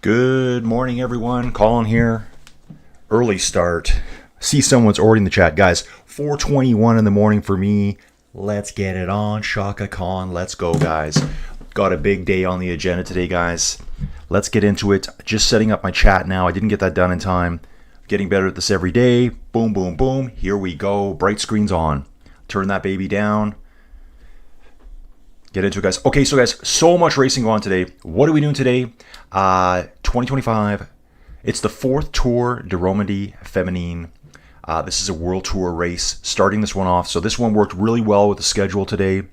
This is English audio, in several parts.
Good morning, everyone. Colin here. Early start. See someone's already in the chat. Guys, 4:21 in the morning for me. Let's get it on. Shaka Khan. Let's go, guys. Got a big day on the agenda today, guys. Let's get into it. Just setting up my chat now. I didn't get that done in time. Getting better at this every day. Boom, boom, boom. Here we go. Bright screen's on. Turn that baby down. Get into it, guys. Okay, so guys, so much racing going on today. What are we doing today? 2025. It's the 4th Tour de Romandie Feminine. This is a World Tour race. Starting this one off. So this one worked really well with the schedule today.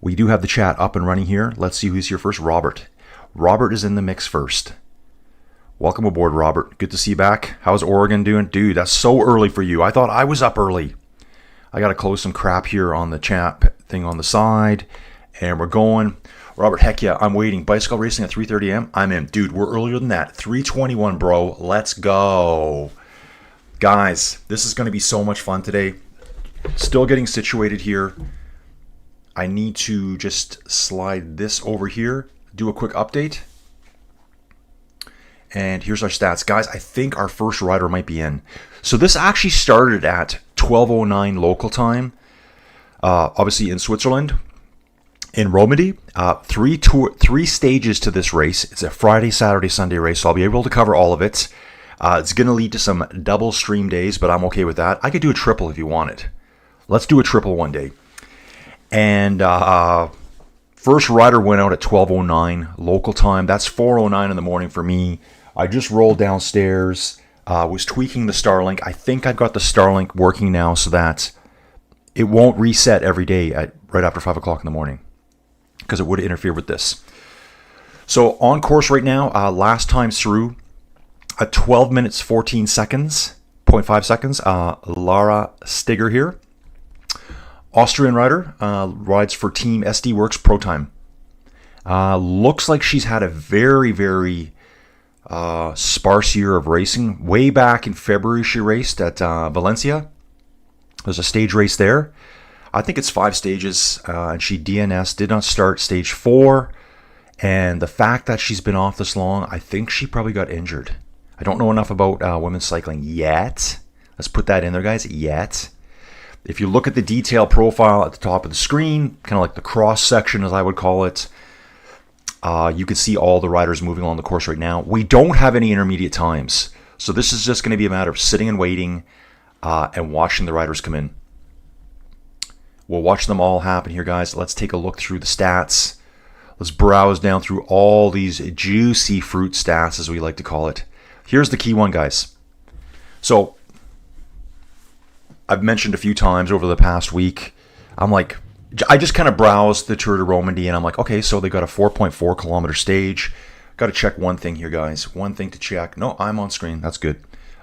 We do have the chat up and running here. Let's see who's here first. Robert. Robert is in the mix first. Welcome aboard, Robert. Good to see you back. How's Oregon doing? Dude, that's so early for you. I thought I was up early. I got to close some crap here on the chat thing on the side. And we're going. Robert, heck yeah, I'm waiting. Bicycle racing at 3:30 a.m. I'm in. Dude, we're earlier than that. 3:21, bro. Let's go. Guys, this is going to be so much fun today. Still getting situated here. I need to just slide this over here. Do a quick update. And here's our stats. Guys, I think our first rider might be in. So this actually started at 12:09 local time. Obviously in Switzerland. In Romandie, three stages to this race. It's a Friday, Saturday, Sunday race, so I'll be able to cover all of it. It's going to lead to some double stream days, but I'm okay with that. I could do a triple if you want it. Let's do a triple one day. And first rider went out at 12:09 local time. That's 4:09 in the morning for me. I just rolled downstairs, was tweaking the Starlink. I think I've got the Starlink working now so that it won't reset every day at right after 5 o'clock in the morning, because it would interfere with this. So on course right now, last time through, at 12 minutes 14 seconds, 0.5 seconds, Lara Stigger here. Austrian rider, rides for Team SD Works Pro Time. Looks like she's had a very, very sparse year of racing. Way back in February, she raced at Valencia. There's a stage race there. I think it's 5 stages, and she DNS, did not start stage 4. And the fact that she's been off this long, I think she probably got injured. I don't know enough about women's cycling yet. Let's put that in there, guys, yet. If you look at the detail profile at the top of the screen, kind of like the cross section as I would call it, you can see all the riders moving along the course right now. We don't have any intermediate times. So this is just going to be a matter of sitting and waiting and watching the riders come in. We'll watch them all happen here, guys. Let's take a look through the stats. Let's browse down through all these juicy fruit stats, as we like to call it. Here's the key one, guys. So I've mentioned a few times over the past week, I just kind of browsed the Tour de Romandie, and I'm like, okay, so they got a 4.4 kilometer stage. Got to check one thing here, guys. One thing to check. No, I'm on screen. That's good.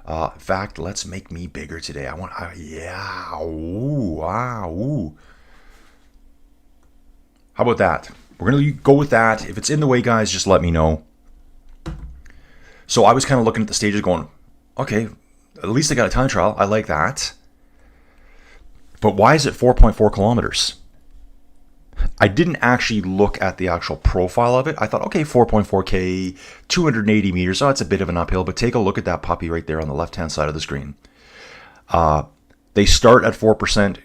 In fact, let's make me bigger today. Yeah. Ooh, wow. Ooh. How about that? We're going to go with that. If it's in the way, guys, just let me know. So I was kind of looking at the stages going, okay, at least I got a time trial. I like that. But why is it 4.4 kilometers? I didn't actually look at the actual profile of it. I thought, okay, 4.4K, 280 meters. Oh, it's a bit of an uphill, but take a look at that puppy right there on the left-hand side of the screen. They start at 4%,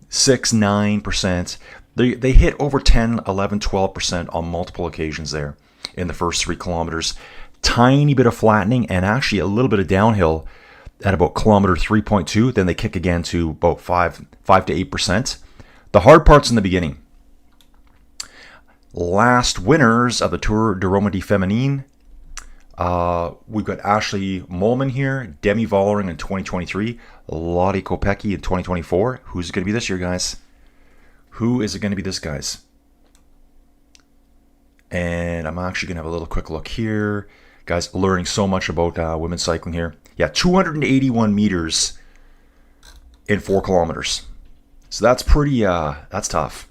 6, 9%. They hit over 10, 11, 12% on multiple occasions there in the first 3 kilometers. Tiny bit of flattening and actually a little bit of downhill at about kilometer 3.2. Then they kick again to about 5 to 8%. The hard part's in the beginning. Last winners of the Tour de Romandie Feminine. We've got Ashley Molman here, Demi Vollering in 2023, Lottie Kopecky in 2024. Who's it going to be this year, guys? Who is it going to be this, guys? And I'm actually going to have a little quick look here. Guys, learning so much about women's cycling here. Yeah, 281 meters in 4 kilometers. So that's pretty, that's tough.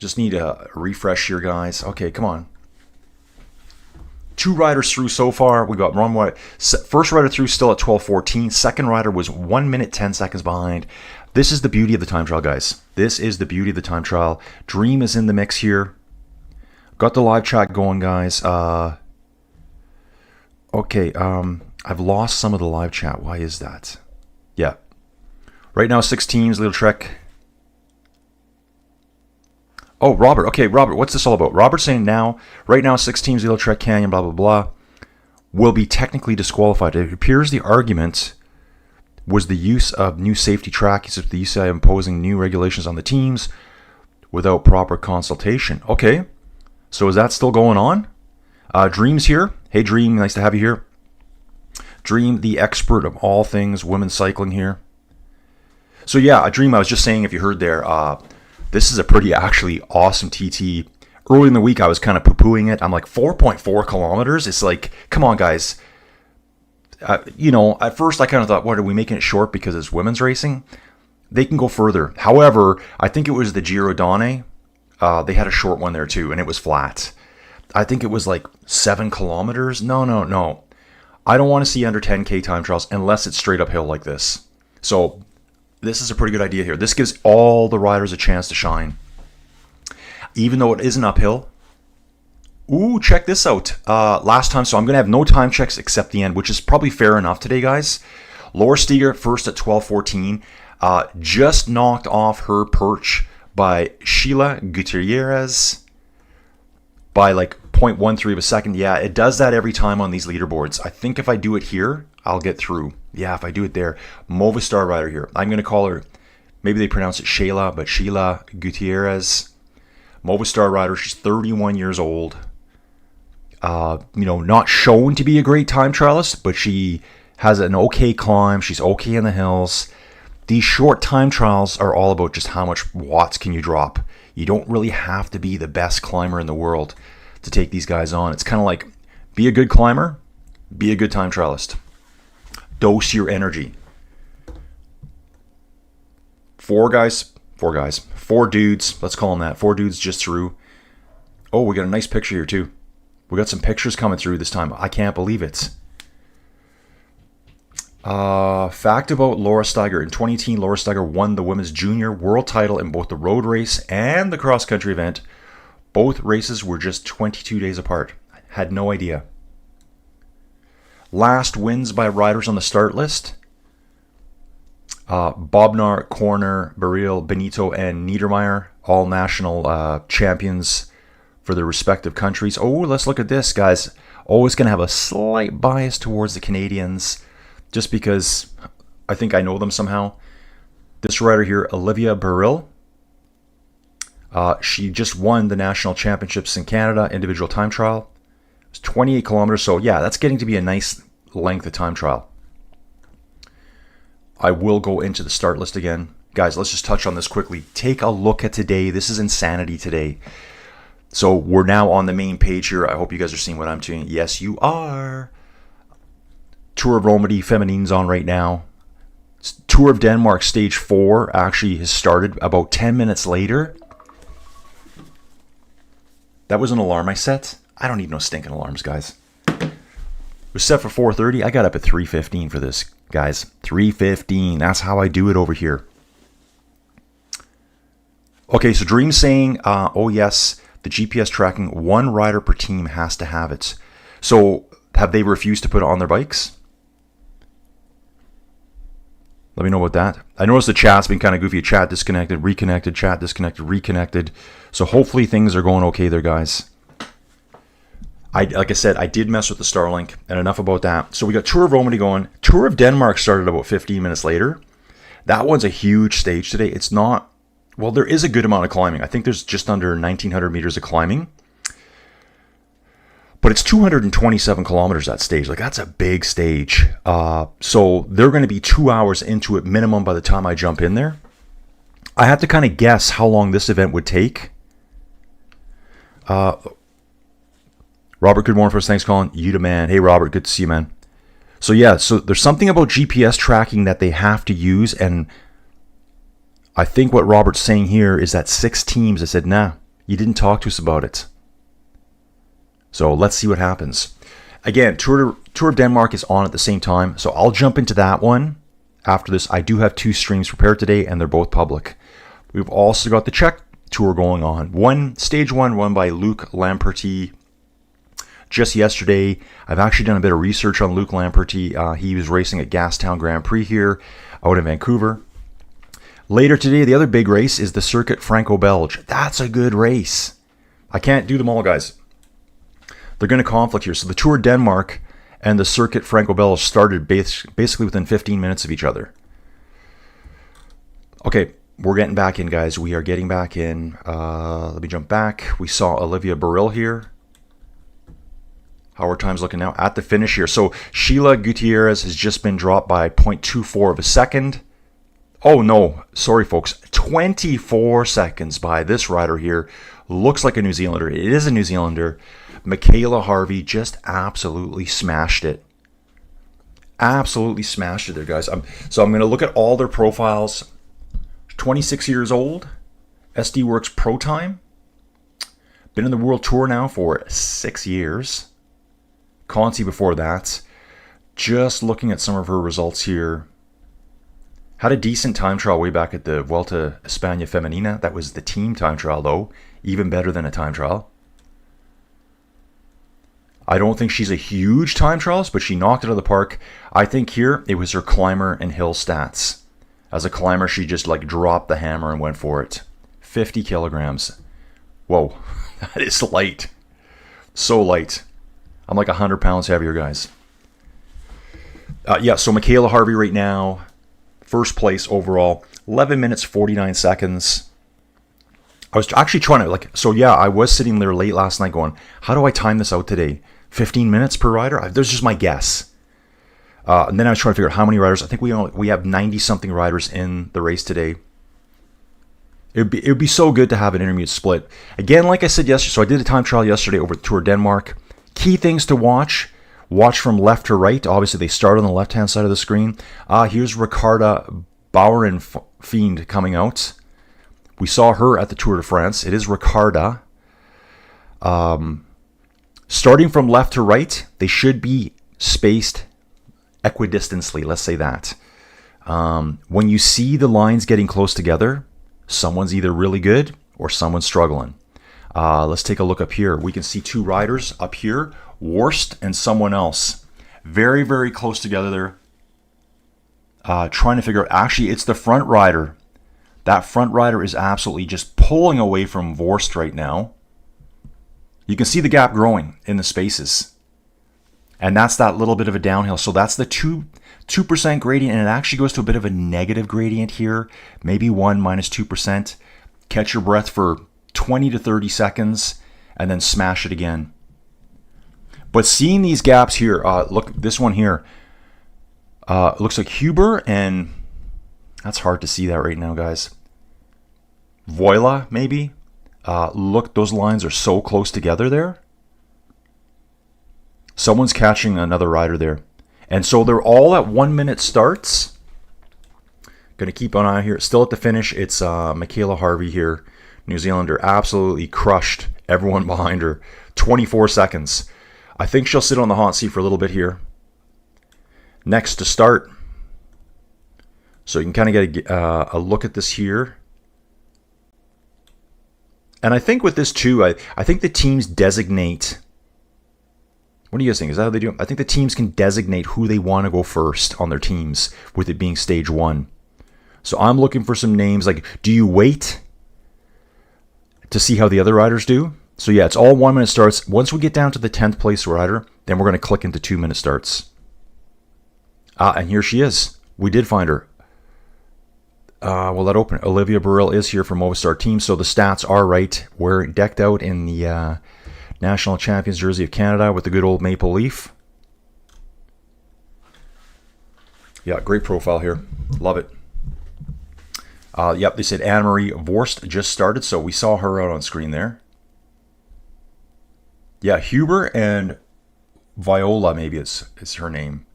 Just need a refresh here, guys. Okay, come on. 2 riders through so far. We got first rider through still at 12:14. Second rider was 1 minute 10 seconds behind. This is the beauty of the time trial, guys. This is the beauty of the time trial. Dream is in the mix here. Got the live chat going, guys. Okay, I've lost some of the live chat. Why is that? Yeah. Right now, 6 teams, Little Trek. Oh, Robert. Okay, Robert, what's this all about? Robert's saying right now, 6 teams, Little Trek Canyon, blah, blah, blah, will be technically disqualified. It appears the argument was the use of new safety tracking, the UCI imposing new regulations on the teams without proper consultation. Okay, so is that still going on? Dream's here. Hey, Dream, nice to have you here. Dream, the expert of all things women's cycling here. So yeah, Dream, I was just saying, if you heard there, this is a pretty actually awesome TT. Early in the week, I was kind of poo-pooing it. I'm like, 4.4 kilometers? It's like, come on, guys. At first I kind of thought, what, are we making it short because it's women's racing? They can go further. However, I think it was the Giro Donne. They had a short one there too, and it was flat. I think it was like 7 kilometers. No. I don't want to see under 10K time trials unless it's straight uphill like this. So this is a pretty good idea here. This gives all the riders a chance to shine. Even though it isn't uphill. Ooh, check this out. Last time, so I'm going to have no time checks except the end, which is probably fair enough today, guys. Laura Steger first at 12:14. Just knocked off her perch by Sheila Gutierrez by like 0.13 of a second. Yeah, it does that every time on these leaderboards. I think if I do it here, I'll get through. Yeah, if I do it there. Movistar rider here. I'm going to call her, maybe they pronounce it Shayla, but Sheila Gutierrez. Movistar rider. She's 31 years old. Not shown to be a great time trialist, but she has an okay climb. She's okay in the hills. These short time trials are all about just how much watts can you drop. You don't really have to be the best climber in the world to take these guys on. It's kind of like, be a good climber, be a good time trialist. Dose your energy. Four dudes, let's call them that. 4 dudes just through. Oh, we got a nice picture here too. We got some pictures coming through this time. I can't believe it. Fact about Laura Steiger. In 2018, Laura Steiger won the women's junior world title in both the road race and the cross-country event. Both races were just 22 days apart. Had no idea. Last wins by riders on the start list. Bobnar, Corner, Baril, Benito, and Niedermeyer, all national champions for their respective countries. Oh, let's look at this, guys. Always going to have a slight bias towards the Canadians, just because I think I know them somehow. This rider here, Olivia Baril. She just won the national championships in Canada, individual time trial. It was 28 kilometers, so yeah, that's getting to be a nice length of time trial. I will go into the start list again. Guys, let's just touch on this quickly. Take a look at today. This is insanity today. So we're now on the main page here. I hope you guys are seeing what I'm doing. Yes, you are. Tour of Romandie Feminine's on right now. Tour of Denmark Stage 4 actually has started about 10 minutes later. That was an alarm I set. I don't need no stinking alarms, guys. It was set for 4:30. I got up at 3:15 for this, guys. 3:15. That's how I do it over here. Okay, so Dream's saying, oh yes, the GPS tracking, 1 rider per team has to have it. So have they refused to put it on their bikes? Let me know about that. I noticed the chat's been kind of goofy. Chat disconnected, reconnected, chat disconnected, reconnected. So hopefully things are going okay there, guys. Like I said, I did mess with the Starlink, and enough about that. So we got Tour of Romandie going. Tour of Denmark started about 15 minutes later. That one's a huge stage today. It's not, well, there is a good amount of climbing. I think there's just under 1,900 meters of climbing. But it's 227 kilometers, that stage. Like, that's a big stage. So they're going to be 2 hours into it minimum by the time I jump in there. I have to kind of guess how long this event would take. Robert, good morning first. Thanks, Colin. You the man. Hey, Robert, good to see you, man. So yeah, so there's something about GPS tracking that they have to use, and I think what Robert's saying here is that 6 teams have said, nah, you didn't talk to us about it. So let's see what happens. Again, Tour of Denmark is on at the same time, so I'll jump into that one after this. I do have 2 streams prepared today, and they're both public. We've also got the Czech tour going on. Stage one won by Luc Lamperti just yesterday. I've actually done a bit of research on Luc Lamperti. He was racing at Gastown Grand Prix here out in Vancouver. Later today, the other big race is the Circuit Franco-Belge. That's a good race. I can't do them all, guys. They're going to conflict here. So the Tour Denmark and the Circuit Franco-Belge started basically within 15 minutes of each other. Okay, we're getting back in, guys. We are getting back in. Let me jump back. We saw Olivia Baril here. How are times looking now? At the finish here. So Sheila Gutierrez has just been dropped by 0.24 of a second. Oh no, sorry folks. 24 seconds by this rider here. Looks like a New Zealander. It is a New Zealander. Michaela Harvey just absolutely smashed it. Absolutely smashed it there, guys. So I'm going to look at all their profiles. 26 years old. SD Works Pro Time. Been in the World Tour now for 6 years. Conti before that. Just looking at some of her results here. Had a decent time trial way back at the Vuelta España Femenina. That was the team time trial, though. Even better than a time trial. I don't think she's a huge time trialist, but she knocked it out of the park. I think here it was her climber and hill stats. As a climber, she just like dropped the hammer and went for it. 50 kilograms. Whoa, that is light. So light. I'm like 100 pounds heavier, guys. Yeah, so Michaela Harvey right now, first place overall, 11 minutes, 49 seconds. I was actually trying to, so yeah, I was sitting there late last night going, how do I time this out today? 15 minutes per rider? There's just my guess. And then I was trying to figure out how many riders. I think we have 90-something riders in the race today. It would be so good to have an intermediate split. Again, like I said yesterday, so I did a time trial yesterday over at Tour Denmark. Key things to watch. Watch from left to right. Obviously, they start on the left-hand side of the screen. Here's Ricarda Bauernfiend coming out. We saw her at the Tour de France. It is Ricarda. Starting from left to right, they should be spaced equidistantly, let's say that. When you see the lines getting close together, someone's either really good or someone's struggling. Let's take a look up here. We can see two riders up here, Worst and someone else. Very, very close together there. Trying to figure out, actually, it's the front rider. That front rider is absolutely just pulling away from Vorst right now. You can see the gap growing in the spaces. And that's that little bit of a downhill. So that's the 2% gradient, and it actually goes to a bit of a negative gradient here. Maybe 1 minus 2%. Catch your breath for 20 to 30 seconds, and then smash it again. But seeing these gaps here, look, this one here, looks like Huber, and that's hard to see that right now, guys. Voila, maybe. Look, those lines are so close together there. Someone's catching another rider there. And so they're all at 1 minute starts. Going to keep an eye here. Still at the finish, it's Michaela Harvey here. New Zealander absolutely crushed everyone behind her. 24 seconds. I think she'll sit on the hot seat for a little bit here. Next to start. So you can kind of get a look at this here. And I think with this too, I think the teams designate. What do you guys think? Is that how they do it? I think the teams can designate who they want to go first on their teams, with it being stage one. So I'm looking for some names. Like, do you wait to see how the other riders do? So yeah, it's all 1 minute starts. Once we get down to the 10th place rider, then we're going to click into 2 minute starts. And here she is. We did find her. Will that open? Olivia Baril is here from Movistar Team, so the stats are right. We're decked out in the National Champions jersey of Canada with the good old maple leaf. Yeah, great profile here. Love it. Yep, they said Anne-Marie Vorst just started, so we saw her out on screen there. Yeah, Huber and Viola, maybe it's her name.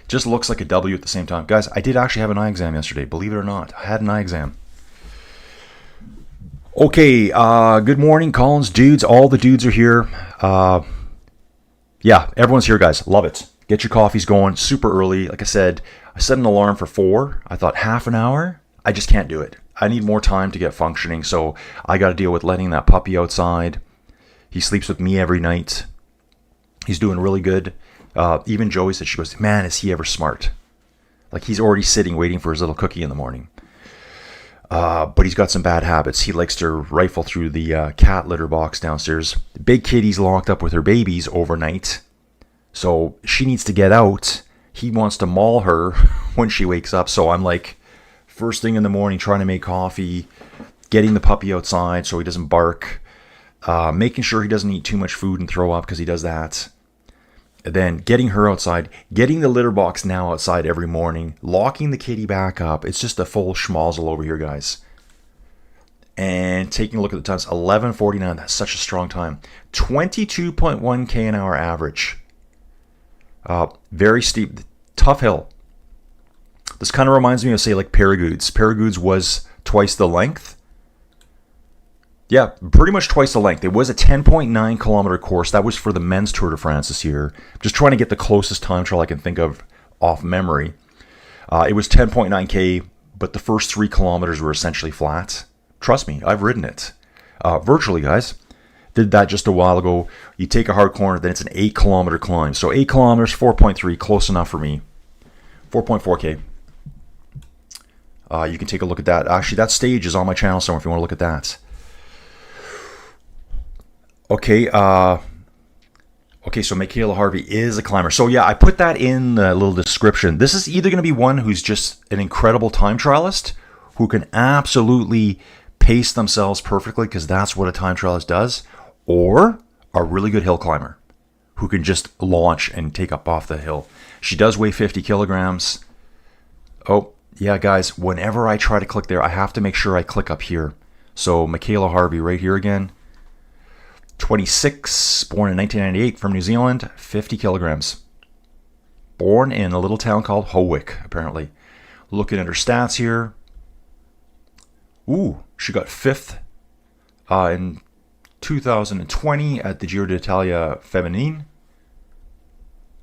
Just looks like a W at the same time. Guys, I did actually have an eye exam yesterday, believe it or not. I had an eye exam. Okay, good morning, Collins dudes. All the dudes are here. Yeah, everyone's here, guys. Love it. Get your coffees going super early. Like I said, I set an alarm for 4. I thought half an hour. I just can't do it. I need more time to get functioning, so I got to deal with letting that puppy outside. He sleeps with me every night. He's doing really good. Even Joey said, she goes, man, is he ever smart? Like, he's already sitting waiting for his little cookie in the morning. But he's got some bad habits. He likes to rifle through the cat litter box downstairs. The big kitty's locked up with her babies overnight, so she needs to get out. He wants to maul her when she wakes up, so I'm like, first thing in the morning, trying to make coffee, getting the puppy outside so he doesn't bark, making sure he doesn't eat too much food and throw up because he does that. And then getting her outside, getting the litter box now outside every morning, locking the kitty back up. It's just a full schmozzle over here, guys. And taking a look at the times, 11:49. That's such a strong time. 22.1 k an hour average. Very steep, tough hill. This kind of reminds me of, say, like Paragoud's. Paragoud's was twice the length. Yeah, pretty much twice the length. It was a 10.9 kilometer course. That was for the men's Tour de France this year. Just trying to get the closest time trial I can think of off memory. It was 10.9K, but the first 3 kilometers were essentially flat. Trust me, I've ridden it. Virtually, guys. Did that just a while ago. You take a hard corner, then it's an 8 kilometer climb. So 8 kilometers, 4.3, close enough for me. 4.4K. You can take a look at that. Actually, that stage is on my channel somewhere if you want to look at that. Okay, so Michaela Harvey is a climber. So yeah, I put that in the little description. This is either going to be one who's just an incredible time trialist, who can absolutely pace themselves perfectly, because that's what a time trialist does, or a really good hill climber, who can just launch and take up off the hill. She does weigh 50 kilograms. Oh, yeah, guys, whenever I try to click there, I have to make sure I click up here. So Michaela Harvey right here again. 26, born in 1998 from New Zealand, 50 kilograms. Born in a little town called Howick, apparently. Looking at her stats here. Ooh, she got 5th in 2020 at the Giro d'Italia Feminine.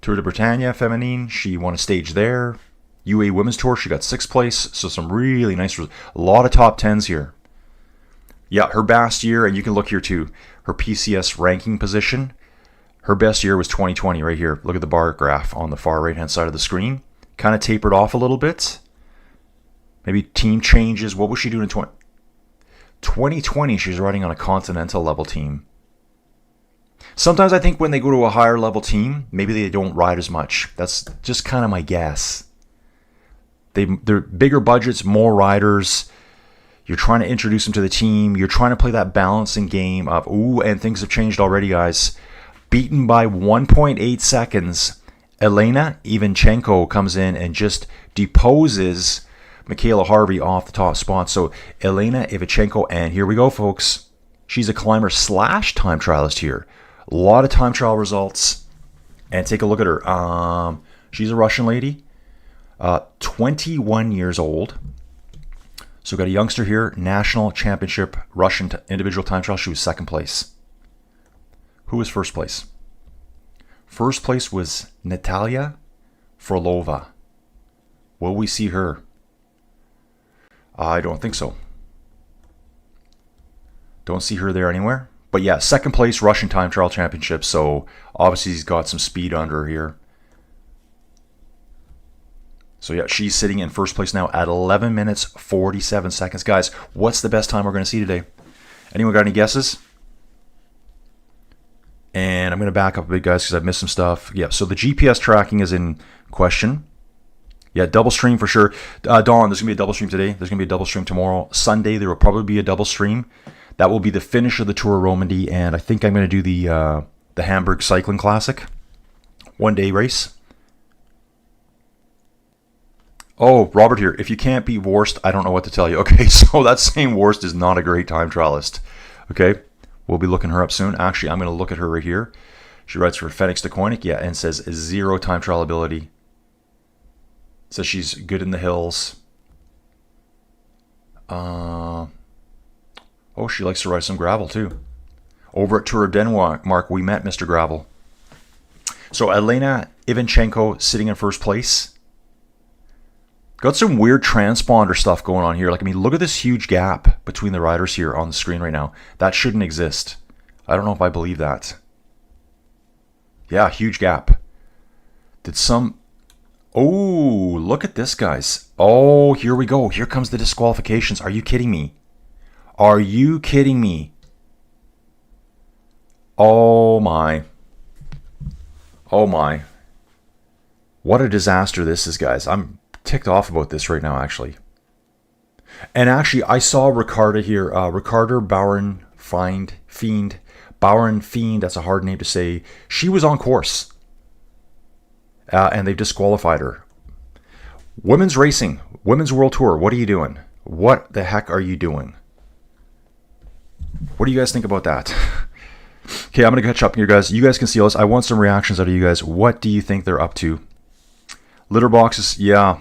Tour de Bretagne Feminine, she won a stage there. UAE Women's Tour, she got 6th place. So some really nice, a lot of top 10s here. Yeah, her best year, and you can look here too, her PCS ranking position. Her best year was 2020 right here. Look at the bar graph on the far right-hand side of the screen. Kind of tapered off a little bit. Maybe team changes. What was she doing in 2020? She's riding on a continental level team. Sometimes I think when they go to a higher level team, maybe they don't ride as much. That's just kind of my guess. They're bigger budgets, more riders. You're trying to introduce them to the team. You're trying to play that balancing game of, ooh, and things have changed already, guys. Beaten by 1.8 seconds, Elena Ivanchenko comes in and just deposes Michaela Harvey off the top spot. So Elena Ivanchenko, and here we go, folks. She's a climber slash time trialist here. A lot of time trial results. And take a look at her. She's a Russian lady, 21 years old. So we've got a youngster here, national championship Russian individual time trial. She was 2nd place. Who was 1st place? 1st place was Natalia Frolova. Will we see her? I don't think so. Don't see her there anywhere. But yeah, 2nd place Russian time trial championship. So obviously he's got some speed under her here. So yeah, she's sitting in 1st place now at 11 minutes, 47 seconds. Guys, what's the best time we're going to see today? Anyone got any guesses? And I'm going to back up a bit, guys, because I've missed some stuff. Yeah, so the GPS tracking is in question. Yeah, double stream for sure. Dawn, there's going to be a double stream today. There's going to be a double stream tomorrow. Sunday, there will probably be a double stream. That will be the finish of the Tour of Romandie, and I think I'm going to do the Hamburg Cycling Classic. 1-day race. Oh, Robert here. If you can't beat Worst, I don't know what to tell you. Okay, so that's saying Worst is not a great time trialist. Okay, we'll be looking her up soon. Actually, I'm going to look at her right here. She writes for Fenix de Koenig, yeah, and says 0 time trial ability. Says she's good in the hills. Oh, she likes to ride some gravel too. Over at Tour of Denmark, we met Mr. Gravel. So Elena Ivanchenko sitting in 1st place. Got some weird transponder stuff going on here. Like, I mean, look at this huge gap between the riders here on the screen right now. That shouldn't exist. I don't know if I believe that. Yeah, huge gap. Did some... Oh, look at this, guys. Oh, here we go. Here comes the disqualifications. Are you kidding me? Are you kidding me? Oh, my. Oh, my. What a disaster this is, guys. I'm ticked off about this right now, actually. And actually, I saw Ricarda here. Ricarda Bauernfiend. Bauernfiend, that's a hard name to say. She was on course. And they've disqualified her. Women's racing. Women's World Tour. What are you doing? What the heck are you doing? What do you guys think about that? Okay, I'm going to catch up here, guys. You guys can see all this. I want some reactions out of you guys. What do you think they're up to? Litter boxes, yeah.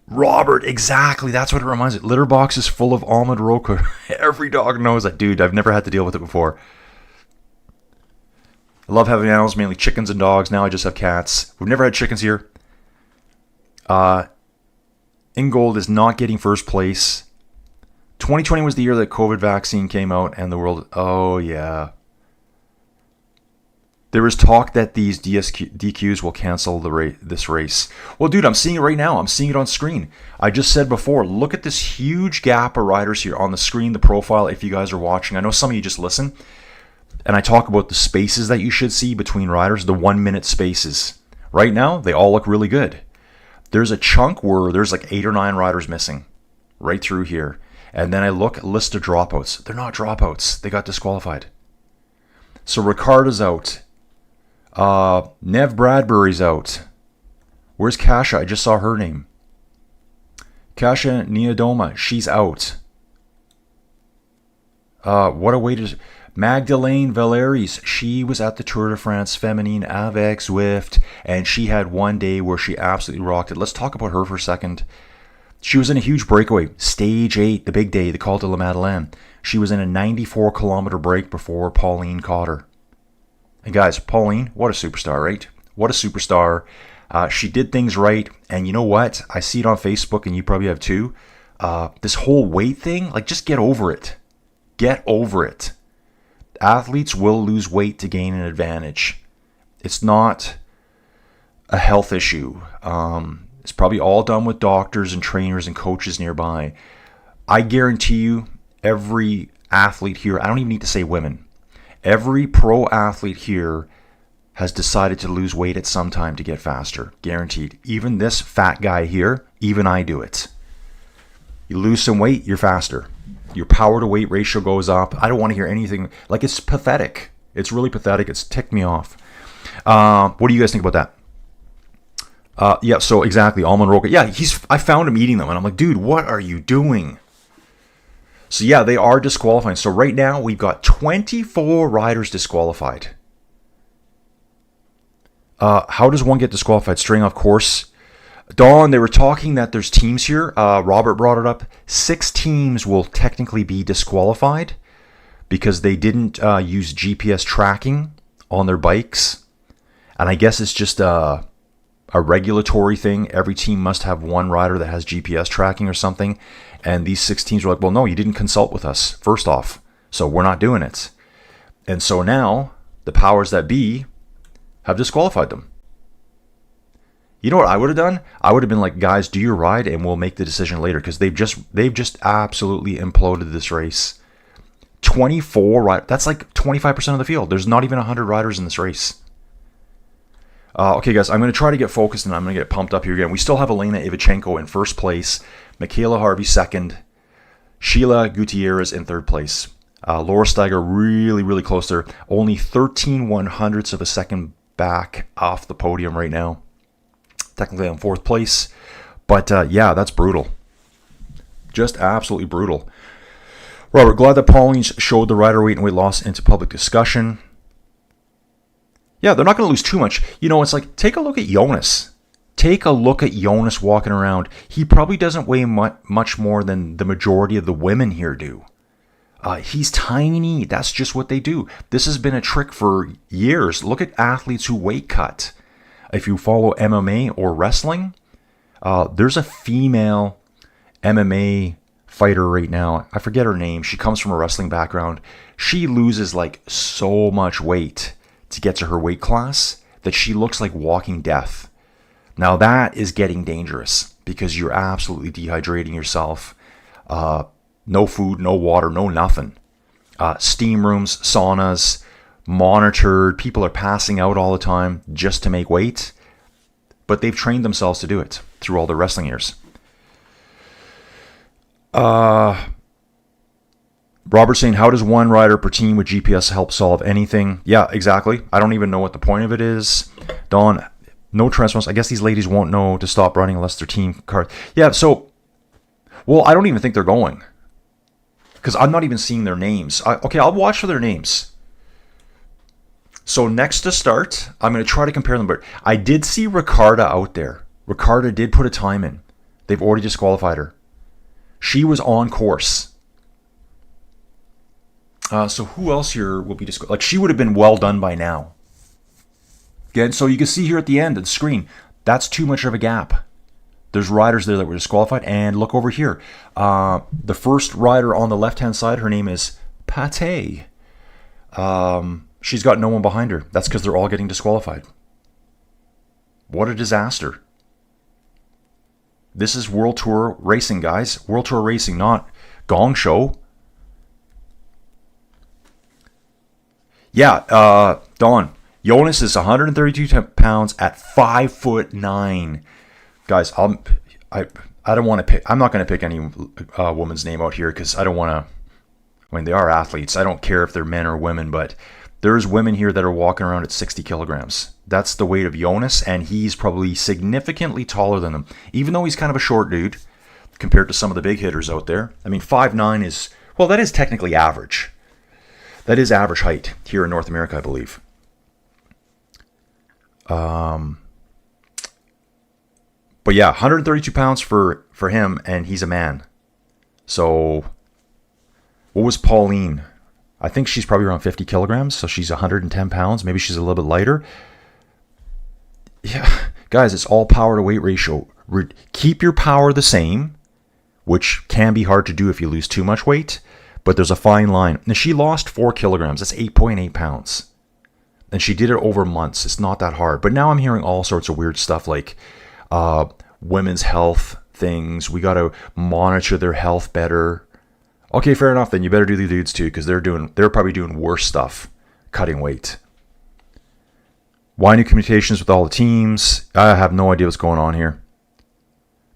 Robert, exactly. That's what it reminds me. Litter boxes full of almond roca. Every dog knows that. Dude, I've never had to deal with it before. I love having animals, mainly chickens and dogs. Now I just have cats. We've never had chickens here. Ingold is not getting first place. 2020 was the year that COVID vaccine came out and the world... Oh, yeah. There is talk that these DQs will cancel this race. Well, dude, I'm seeing it right now. I'm seeing it on screen. I just said before, look at this huge gap of riders here on the screen, the profile, if you guys are watching. I know some of you just listen. And I talk about the spaces that you should see between riders, the 1 minute spaces. Right now, they all look really good. There's a chunk where there's like 8 or 9 riders missing right through here. And then I look at list of dropouts. They're not dropouts. They got disqualified. So Ricarda's out. Nev Bradbury's out. Where's Kasha? I just saw her name. Kasha Niodoma. She's out. What a way to... Magdalene Valeries. She was at the Tour de France Feminine avec Zwift, and she had one day where she absolutely rocked it. Let's talk about her for a second. She was in a huge breakaway. Stage 8, the big day, the Col de la Madeleine. She was in a 94-kilometer break before Pauline caught her. And guys, Pauline, what a superstar, right? What a superstar. She did things right. And you know what? I see it on Facebook, and you probably have too. This whole weight thing, like, just get over it. Get over it. Athletes will lose weight to gain an advantage. It's not a health issue. It's probably all done with doctors and trainers and coaches nearby. I guarantee you, every athlete here, I don't even need to say women, every pro athlete here has decided to lose weight at some time to get faster. Guaranteed. Even this fat guy here, even I do it. You lose some weight, you're faster. Your power to weight ratio goes up. I don't want to hear anything. Like, it's pathetic. It's really pathetic. It's ticked me off. What do you guys think about that? Yeah, so exactly. Almond roca. Yeah, I found him eating them. And I'm like, dude, what are you doing? So yeah, they are disqualifying. So right now, we've got 24 riders disqualified. How does one get disqualified? Straying off course? Dawn, they were talking that there's teams here. Robert brought it up. 6 teams will technically be disqualified because they didn't use GPS tracking on their bikes. And I guess it's just a regulatory thing. Every team must have one rider that has GPS tracking or something. And these 6 teams were like, well, no, you didn't consult with us, first off. So we're not doing it. And so now the powers that be have disqualified them. You know what I would have done? I would have been like, guys, do your ride and we'll make the decision later, because they've just absolutely imploded this race. 24 riders. That's like 25% of the field. There's not even 100 riders in this race. Okay, guys, I'm going to try to get focused and I'm going to get pumped up here again. We still have Elena Ivichenko in first place, Michaela Harvey second, Sheila Gutierrez in third place. Laura Steiger really, really close there. Only 13/100ths of a second back off the podium right now. Technically on fourth place. But yeah, that's brutal. Just absolutely brutal. Robert, glad that Pauline showed the rider weight and weight loss into public discussion. Yeah, they're not going to lose too much. You know, it's like, take a look at Jonas. Take a look at Jonas walking around. He probably doesn't weigh much more than the majority of the women here do. He's tiny. That's just what they do. This has been a trick for years. Look at athletes who weight cut. If you follow MMA or wrestling, There's a female MMA fighter right now. I forget her name. She comes from a wrestling background. She loses like so much weight to get to her weight class that she looks like walking death. Now that is getting dangerous because you're absolutely dehydrating yourself. No food, no water, no nothing. Steam rooms, saunas, monitored. People are passing out all the time just to make weight. But they've trained themselves to do it through all their wrestling years. Robert saying, how does one rider per team with GPS help solve anything? Yeah, exactly. I don't even know what the point of it is. Don, no transfers. I guess these ladies won't know to stop running unless their team card. Yeah, so, well, I don't even think they're going. Because I'm not even seeing their names. Okay, I'll watch for their names. So next to start, I'm going to try to compare them. But I did see Ricarda out there. Ricarda did put a time in. They've already disqualified her. She was on course. So who else here will be disqualified? Like, she would have been well done by now. Again, so you can see here at the end of the screen, that's too much of a gap. There's riders there that were disqualified. And look over here. The first rider on the left-hand side, her name is Pate. She's got no one behind her. That's because they're all getting disqualified. What a disaster. This is World Tour Racing, guys. World Tour Racing, not Gong Show. Yeah, Don. Jonas is 132 pounds at 5'9". Guys, I don't want to pick. I'm not going to pick any woman's name out here because I don't want to. I mean, they are athletes. I don't care if they're men or women, but there's women here that are walking around at 60 kilograms. That's the weight of Jonas, and he's probably significantly taller than them, even though he's kind of a short dude compared to some of the big hitters out there. I mean, 5'9" is, well, that is technically average. That is average height here in North America, I believe. But yeah, 132 pounds for him, and he's a man. So, what was Pauline? I think she's probably around 50 kilograms, so she's 110 pounds. Maybe she's a little bit lighter. Yeah, guys, it's all power to weight ratio. Keep your power the same, which can be hard to do if you lose too much weight, but there's a fine line. Now, she lost 4 kilograms. That's 8.8 pounds. And she did it over months. It's not that hard. But now I'm hearing all sorts of weird stuff like women's health things. We got to monitor their health better. Okay, fair enough. Then you better do the dudes too, because they're probably doing worse stuff, cutting weight. Why new communications with all the teams? I have no idea what's going on here.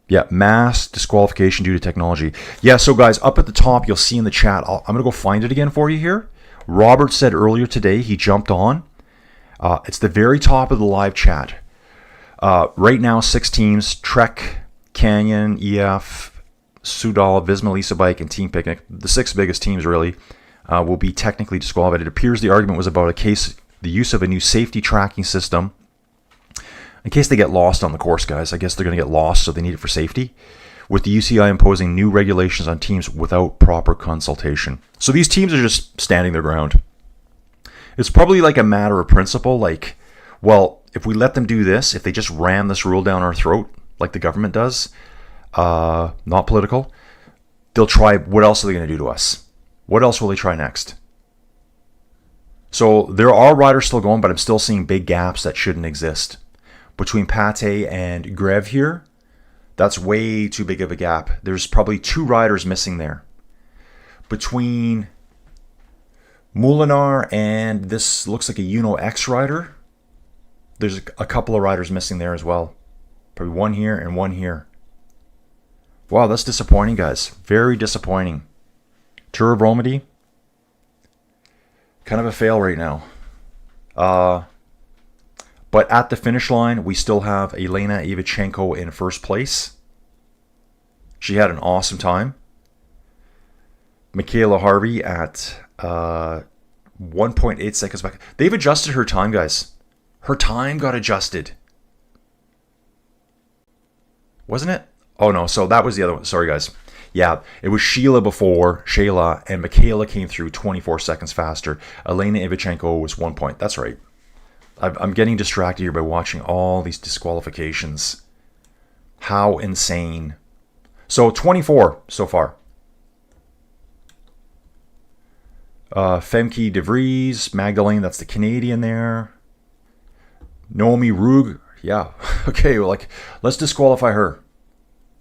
Yeah, mass disqualification due to technology. Yeah, so guys, up at the top, you'll see in the chat. I'm going to go find it again for you here. Robert said earlier today he jumped on. It's the very top of the live chat. Right now, 6 teams: Trek, Canyon, EF, Soudal, Visma, Lisa Bike, and Team Picnic. The 6 biggest teams really will be technically disqualified. It appears the argument was about the use of a new safety tracking system. In case they get lost on the course, guys, I guess they're going to get lost, so they need it for safety. With the UCI imposing new regulations on teams without proper consultation. So these teams are just standing their ground. It's probably like a matter of principle, like, well, if we let them do this, if they just ram this rule down our throat, like the government does, not political, they'll try, what else are they going to do to us? What else will they try next? So there are riders still going, but I'm still seeing big gaps that shouldn't exist. Between Pate and Greve here, that's way too big of a gap. There's probably 2 riders missing there. Between Molinar and this looks like a Uno X rider, there's a couple of riders missing there as well. Probably 1 here and 1 here. Wow, that's disappointing, guys. Very disappointing. Tour of Romandie, kind of a fail right now. But at the finish line, we still have Elena Ivichenko in first place. She had an awesome time. Michaela Harvey at 1.8 seconds back. They've adjusted her time, guys. Her time got adjusted. Wasn't it? Oh, no. So that was the other one. Sorry, guys. Yeah, it was Sheila before, Shayla, and Michaela came through 24 seconds faster. Elena Ivichenko was 1 point. That's right. I'm getting distracted here by watching all these disqualifications. How insane. So 24 so far. Femke de Vries, Magdalene, that's the Canadian there. Naomi Rug, yeah. Okay, well, like, let's disqualify her.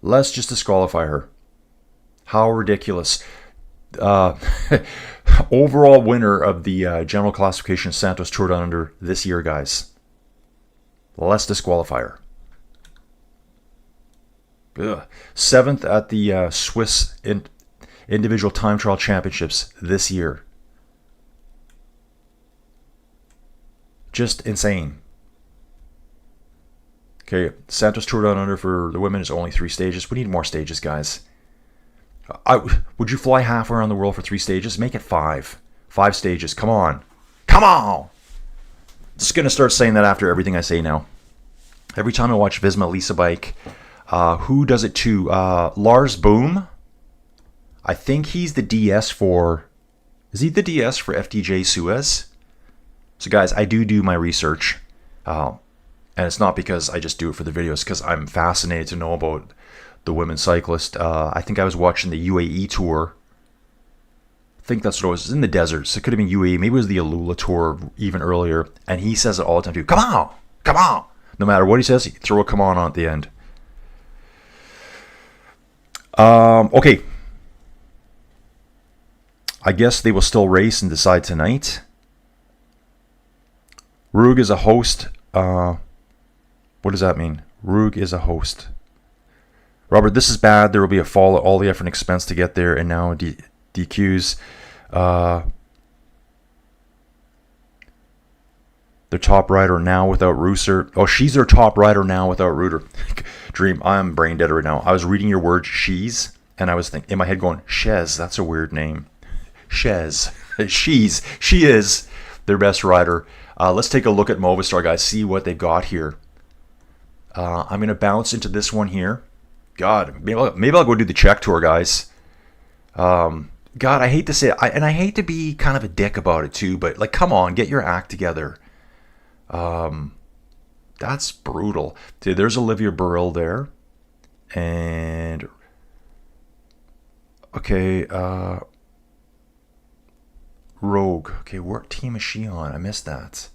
Let's just disqualify her. How ridiculous. Overall winner of the general classification Santos Tour Down Under this year, guys. Let's disqualify her. Ugh. 7th at the Swiss Individual Time Trial Championships this year. Just insane. Okay, Santos Tour Down Under for the women is only 3 stages. We need more stages, guys. Would you fly halfway around the world for 3 stages? Make it 5. 5 stages. Come on. Come on! Just going to start saying that after everything I say now. Every time I watch Visma Lisa Bike, who does it to? Lars Boom. I think he's the DS for... Is he the DS for FDJ Suez? So guys, I do my research. And it's not because I just do it for the videos, because I'm fascinated to know about the women cyclist. I think I was watching the UAE tour. I think that's what it was. It was in the deserts. It could have been UAE. Maybe it was the Alula tour even earlier. And he says it all the time too. Come on! Come on! No matter what he says, he throw a come on at the end. Okay. I guess they will still race and decide tonight. Rug is a host. What does that mean? Rug is a host. Robert, this is bad. There will be a fall. All the effort and expense to get there, and now DQs. Their top rider now without Rooser. Oh, she's their top rider now without Rooter. Dream, I'm brain dead right now. I was reading your word, she's, and I was thinking in my head going, Shez, that's a weird name. Shez. She is their best rider. Let's take a look at Movistar, guys. See what they've got here. I'm going to bounce into this one here. God, maybe I'll go do the Czech tour, guys. God, I hate to say it, and I hate to be kind of a dick about it too, but like, come on, get your act together. That's brutal. Dude, there's Olivia Burrell there. And okay, Rogue. Okay, what team is she on? I missed that.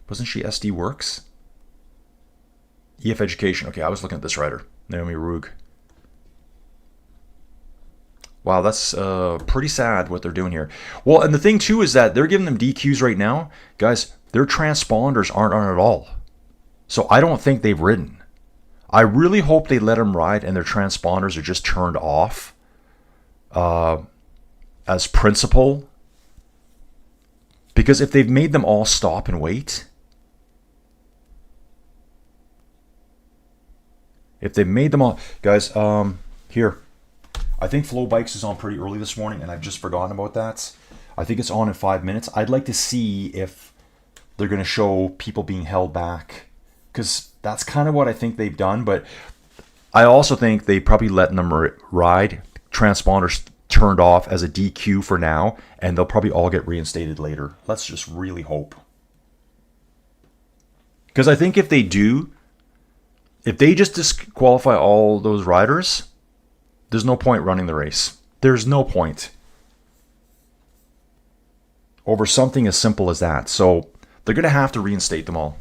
Wasn't she SD Works? EF Education. Okay, I was looking at this rider. Naomi Rug. Wow, that's pretty sad what they're doing here. Well, and the thing too is that they're giving them DQs right now. Guys, their transponders aren't on at all. So I don't think they've ridden. I really hope they let them ride and their transponders are just turned off as principle. Because if they've made them all stop and wait, if they've made them all, guys, here, I think Flow Bikes is on pretty early this morning, and I've just forgotten about that. I think it's on in 5 minutes. I'd like to see if they're going to show people being held back, because that's kind of what I think they've done. But I also think they probably letting them ride, transponders turned off as a DQ for now, and they'll probably all get reinstated later. Let's just really hope. Because I think if they do, if they just disqualify all those riders, there's no point running the race. There's no point. Over something as simple as that. So they're going to have to reinstate them all.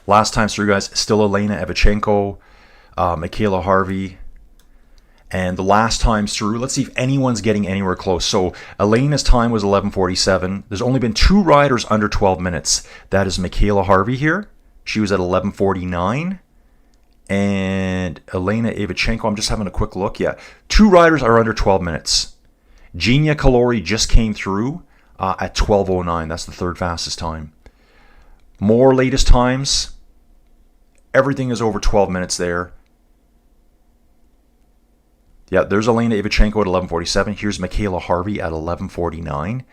Last time through, guys, still Elena Evchenko, Michaela Harvey. And the last time through, let's see if anyone's getting anywhere close. So Elena's time was 11:47. There's only been 2 riders under 12 minutes. That is Michaela Harvey here. She was at 11:49. And Elena Evchenko, I'm just having a quick look. Yeah, 2 riders are under 12 minutes. Genia Kalori just came through at 12:09. That's the 3rd fastest time. More latest times. Everything is over 12 minutes there. Yeah, there's Elena Evchenko at 11:47. Here's Michaela Harvey at 11:49.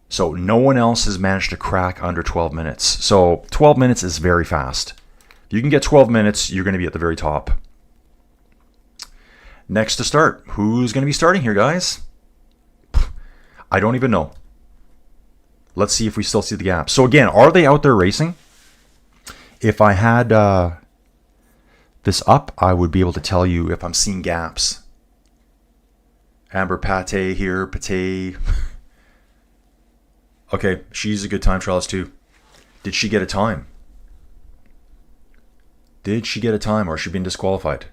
So no one else has managed to crack under 12 minutes. So 12 minutes is very fast. If you can get 12 minutes, you're going to be at the very top. Next to start. Who's going to be starting here, guys? I don't even know. Let's see if we still see the gap. So again, are they out there racing? If I had this up, I would be able to tell you if I'm seeing gaps. Amber Pate here, Pate. Okay, she's a good time trialist too. Did she get a time? Did she get a time, or has she been disqualified?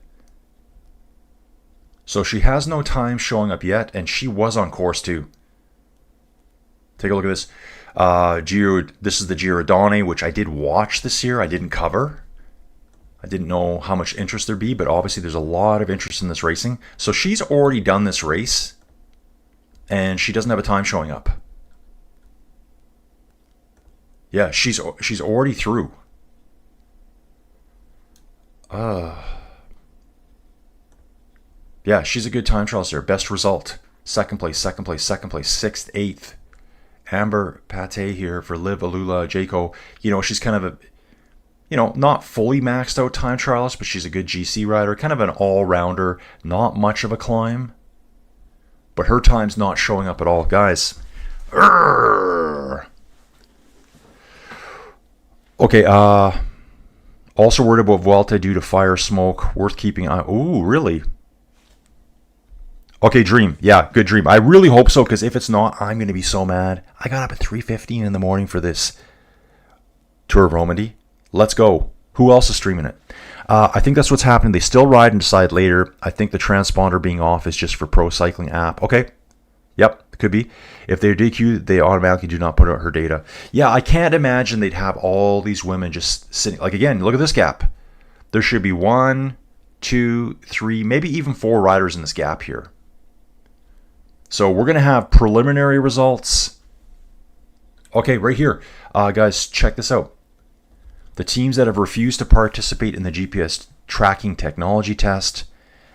So she has no time showing up yet, and she was on course too. Take a look at this. This is the Girodone, which I did watch this year. I didn't cover. I didn't know how much interest there'd be, but obviously there's a lot of interest in this racing. So she's already done this race, and she doesn't have a time showing up. Yeah, she's already through. Yeah, she's a good time trialist there. Best result. Second place, second place, second place, 6th, 8th. Amber Pate here for Liv Alula Jaco. You know, she's kind of a, you know, not fully maxed out time trialist, but she's a good GC rider. Kind of an all-rounder. Not much of a climb. But her time's not showing up at all. Guys. Okay, also worried about Vuelta due to fire smoke. Worth keeping eye. Ooh, really? Okay, dream. Yeah, good dream. I really hope so, because if it's not, I'm going to be so mad. I got up at 3:15 in the morning for this Tour of Romandie. Let's go. Who else is streaming it? I think that's what's happening. They still ride and decide later. I think the transponder being off is just for Pro Cycling app. Okay. Yep, could be. If they're DQ, they automatically do not put out her data. Yeah, I can't imagine they'd have all these women just sitting. Like, again, look at this gap. There should be 1, 2, 3, maybe even 4 riders in this gap here. So we're going to have preliminary results. Okay, right here. Guys, check this out. The teams that have refused to participate in the GPS tracking technology test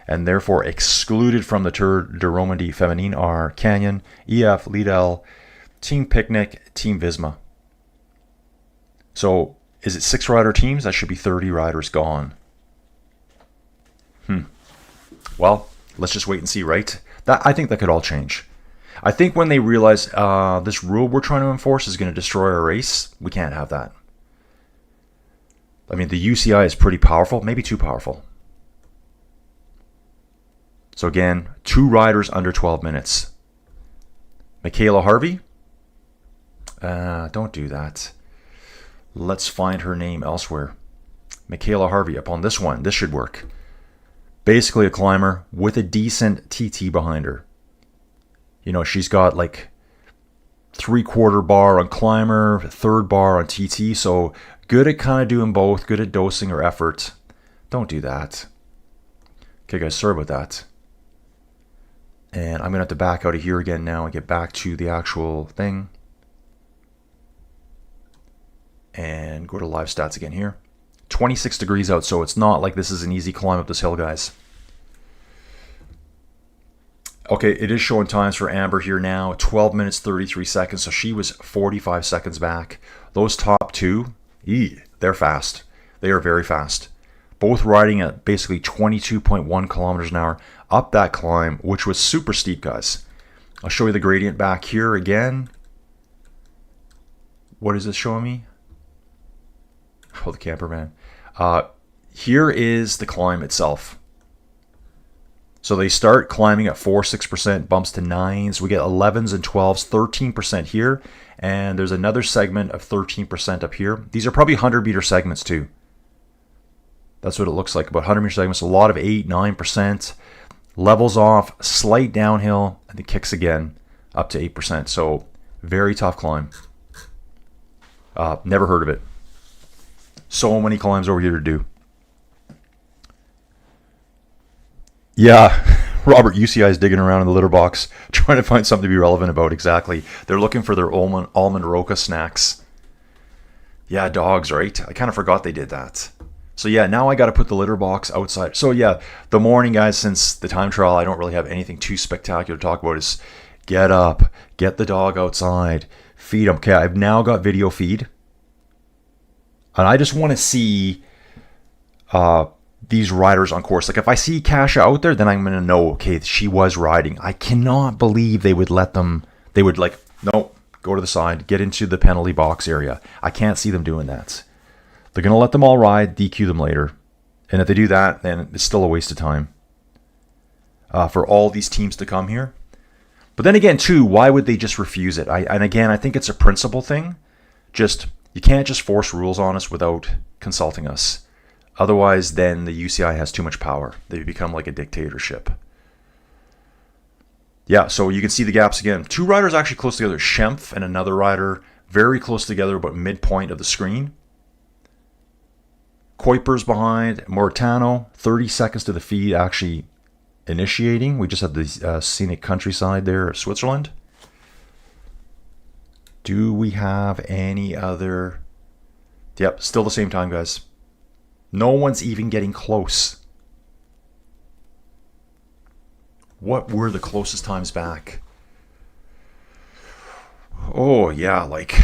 and therefore excluded from the Tour de Romandie Feminine are Canyon, EF, Lidl, Team Picnic, Team Visma. So is it 6 rider teams? That should be 30 riders gone. Well, let's just wait and see, right? I think that could all change. I think when they realize this rule we're trying to enforce is going to destroy our race, we can't have that. I mean, the UCI is pretty powerful, maybe too powerful. So again, 2 riders under 12 minutes. Michaela Harvey? Don't do that. Let's find her name elsewhere. Michaela Harvey, up on this one. This should work. Basically a climber with a decent TT behind her. You know, she's got like 3/4 bar on climber, 3rd bar on TT. So good at kind of doing both, good at dosing her effort. Don't do that. Okay, guys, sorry about that. And I'm going to have to back out of here again now and get back to the actual thing. And go to live stats again here. 26 degrees out, so it's not like this is an easy climb up this hill, guys. Okay, it is showing times for Amber here now. 12 minutes, 33 seconds, so she was 45 seconds back. Those top 2, they're fast. They are very fast. Both riding at basically 22.1 kilometers an hour up that climb, which was super steep, guys. I'll show you the gradient back here again. What is this showing me? Oh, the camperman. Here is the climb itself. So they start climbing at 4-6%, bumps to 9s. We get 11s and 12s, 13% here. And there's another segment of 13% up here. These are probably 100-meter segments too. That's what it looks like, about 100-meter segments. A lot of 8, 9%. Levels off, slight downhill, and it kicks again up to 8%. So very tough climb. Never heard of it. So many climbs over here to do. Yeah, Robert, UCI is digging around in the litter box, trying to find something to be relevant about. Exactly. They're looking for their almond roca snacks. Yeah, dogs, right? I kind of forgot they did that. So yeah, now I got to put the litter box outside. So yeah, the morning, guys, since the time trial, I don't really have anything too spectacular to talk about. Is get up, get the dog outside, feed him. Okay, I've now got video feed. And I just want to see these riders on course. Like if I see Kasha out there, then I'm going to know, okay, she was riding. I cannot believe they would let them, they would like, no, go to the side, get into the penalty box area. I can't see them doing that. They're going to let them all ride, DQ them later. And if they do that, then it's still a waste of time for all these teams to come here. But then again, too, why would they just refuse it? And again, I think it's a principle thing. You can't just force rules on us without consulting us. Otherwise, then the UCI has too much power. They become like a dictatorship. Yeah, so you can see the gaps again. 2 riders actually close together. Schempf and another rider very close together, about midpoint of the screen. Kuiper's behind. Moritano, 30 seconds to the feed, actually initiating. We just have the scenic countryside there of Switzerland. Do we have any other? Yep, still the same time, guys. No one's even getting close. What were the closest times back? Oh, yeah, like...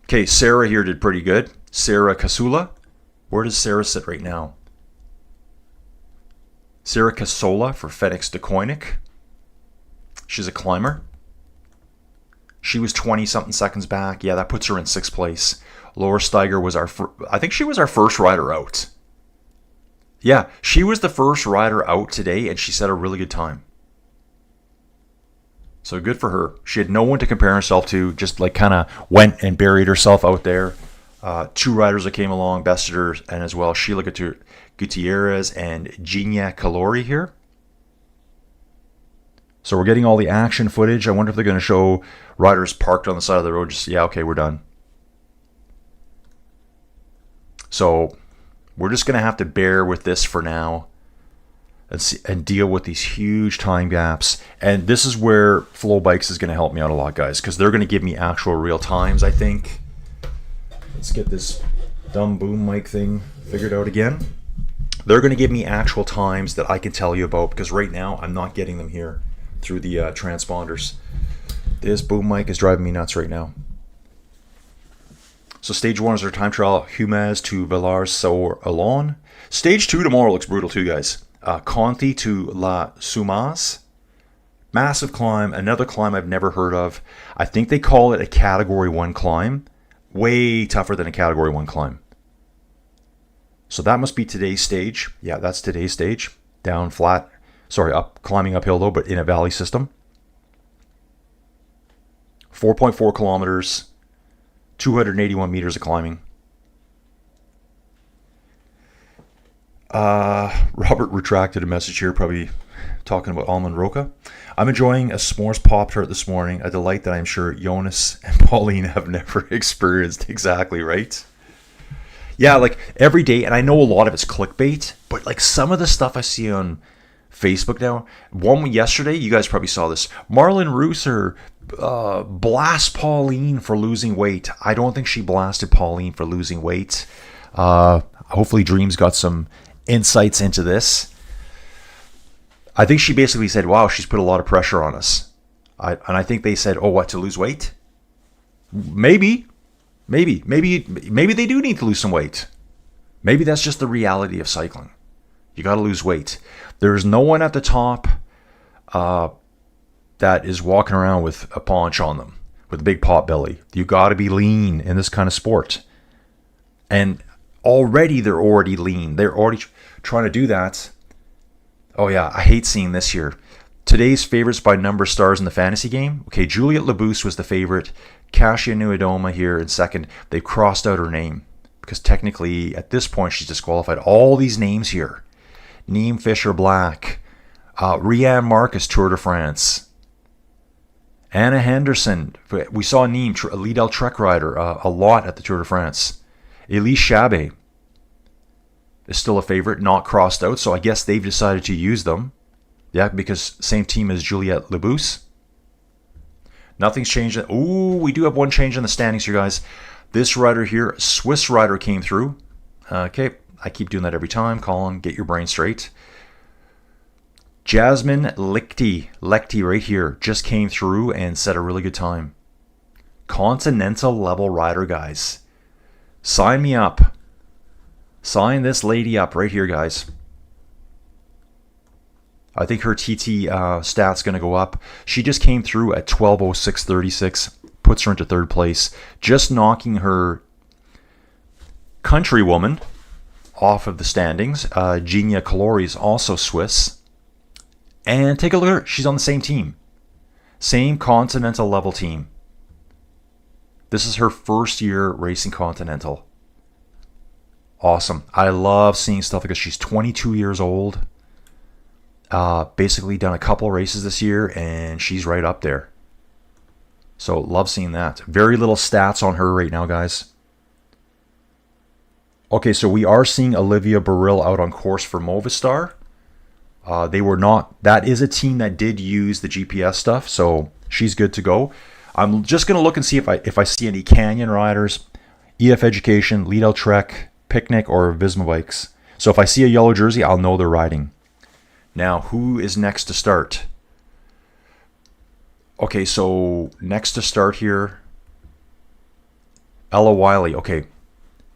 Okay, Sarah here did pretty good. Sarah Casula. Where does Sarah sit right now? Sarah Casola for Fenix de Koenig. She's a climber. She was 20-something seconds back. Yeah, that puts her in 6th place. Laura Steiger was I think she was our first rider out. Yeah, she was the first rider out today, and she set a really good time. So good for her. She had no one to compare herself to, just like kind of went and buried herself out there. 2 riders that came along, bested her, and as well Sheila Gutierrez and Gina Calori here. So we're getting all the action footage. I wonder if they're going to show riders parked on the side of the road. Just, yeah, okay, we're done. So we're just going to have to bear with this for now and deal with these huge time gaps. And this is where Flow Bikes is going to help me out a lot, guys, because they're going to give me actual real times, I think. Let's get this dumb boom mic thing figured out again. They're going to give me actual times that I can tell you about, because right now I'm not getting them here through the transponders. This boom mic is driving me nuts right now. So stage 1 is our time trial, Huémoz to Villars-sur-Ollon. Stage 2 tomorrow looks brutal too, guys. Conti to La Soumas. Massive climb, another climb I've never heard of. I think they call it a Category 1 climb. Way tougher than a Category 1 climb. So that must be today's stage. Yeah, that's today's stage. Down flat. Sorry, climbing uphill though, but in a valley system. 4.4 kilometers. 281 meters of climbing. Robert retracted a message here, probably talking about almond roca. I'm enjoying a s'mores Pop-Tart this morning, a delight that I'm sure Jonas and Pauline have never experienced. Exactly, right? Yeah, like every day, and I know a lot of it's clickbait, but like some of the stuff I see on Facebook now, one yesterday, you guys probably saw this, Marlon Rooser blast Pauline for losing weight. I don't think she blasted Pauline for losing weight. Hopefully Dreams got some insights into this. I think she basically said, wow, she's put a lot of pressure on us. And I think they said, oh, what, to lose weight? Maybe they do need to lose some weight. Maybe that's just the reality of cycling. You got to lose weight. There's no one at the top that is walking around with a paunch on them, with a big pot belly. You got to be lean in this kind of sport. And already they're already lean. They're already trying to do that. Oh yeah, I hate seeing this here. Today's favorites by number stars in the fantasy game. Okay, Juliette Labousse was the favorite. Kasia Nuidoma here in second. They crossed out her name because technically at this point she's disqualified. All these names here. Neem Fisher Black. Rianne Marcus, Tour de France. Anna Henderson. We saw Neem, Lidl Trek rider, a lot at the Tour de France. Elise Chabet is still a favorite, not crossed out, so I guess they've decided to use them. Yeah, because same team as Juliette Labousse. Nothing's changed. Ooh, we do have one change in the standings here, guys. This rider here, Swiss rider, came through. Okay, I keep doing that every time. Colin, get your brain straight. Jasmine Lichty right here, just came through and set a really good time. Continental level rider, guys. Sign me up. Sign this lady up right here, guys. I think her TT stat's going to go up. She just came through at 12:06:36. Puts her into third place. Just knocking her countrywoman, off of the standings. Genia Calori is also Swiss. And take a look at her. She's on the same team. Same Continental level team. This is her first year racing Continental. Awesome. I love seeing stuff like this. She's 22 years old. Basically done a couple races this year, and she's right up there. So love seeing that. Very little stats on her right now, guys. Okay, so we are seeing Olivia Burrill out on course for Movistar. They were not. That is a team that did use the GPS stuff, so she's good to go. I'm just gonna look and see if I see any Canyon riders, EF Education, Lead Out Trek, Picnic, or Visma bikes. So if I see a yellow jersey, I'll know they're riding. Now, who is next to start? Okay, so next to start here, Ella Wiley. Okay,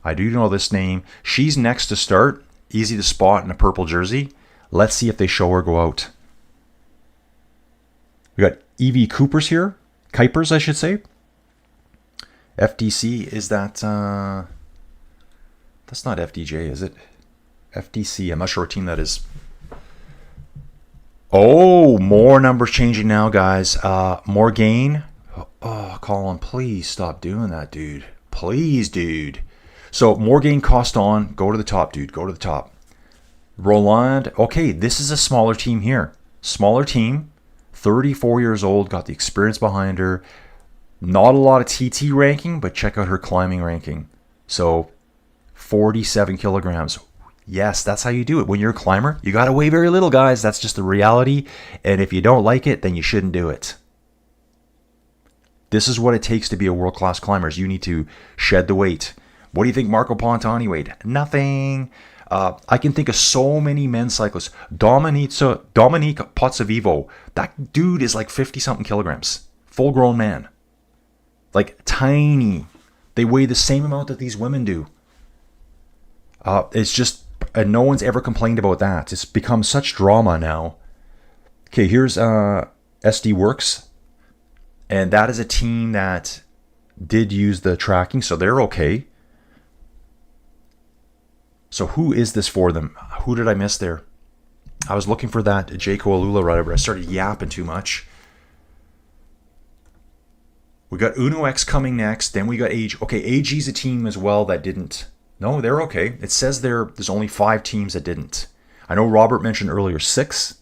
I do know this name. She's next to start. Easy to spot in a purple jersey. Let's see if they show her go out. We got Evie Coopers here. Kuipers, I should say. FDC, is that... that's not FDJ, is it? FDC, I'm not sure what team that is. Oh, more numbers changing now, guys. Morgaine. Oh, Colin, please stop doing that, dude. Please, dude. So, Morgaine Coston, go to the top, dude. Go to the top. Roland. Okay, this is a smaller team here. Smaller team. 34 years old. Got the experience behind her. Not a lot of TT ranking, but check out her climbing ranking. So, 47 kilograms. Yes, that's how you do it. When you're a climber, you got to weigh very little, guys. That's just the reality. And if you don't like it, then you shouldn't do it. This is what it takes to be a world-class climber. You need to shed the weight. What do you think Marco Pontani weighed? Nothing. I can think of so many men's cyclists. Dominique Pozzovivo. That dude is like 50-something kilograms. Full-grown man. Like, tiny. They weigh the same amount that these women do. It's just... And no one's ever complained about that. It's become such drama now. Okay, here's SD Works. And that is a team that did use the tracking, so they're okay. So who is this for them? Who did I miss there? I was looking for that Jaco Alula rider, but I started yapping too much. We got Uno X coming next. Then we got AG. Okay, AG's a team as well that didn't. No, they're okay. It says there's only 5 teams that didn't. I know Robert mentioned earlier 6.